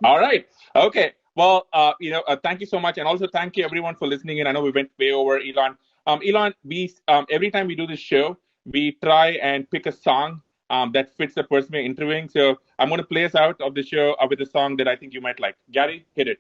All right. Okay. Well, thank you so much. And also thank you everyone for listening in. I know we went way over, Elon. Elon, we every time we do this show, we try and pick a song that fits the person we're interviewing. So I'm going to play us out of the show with a song that I think you might like. Gary, hit it.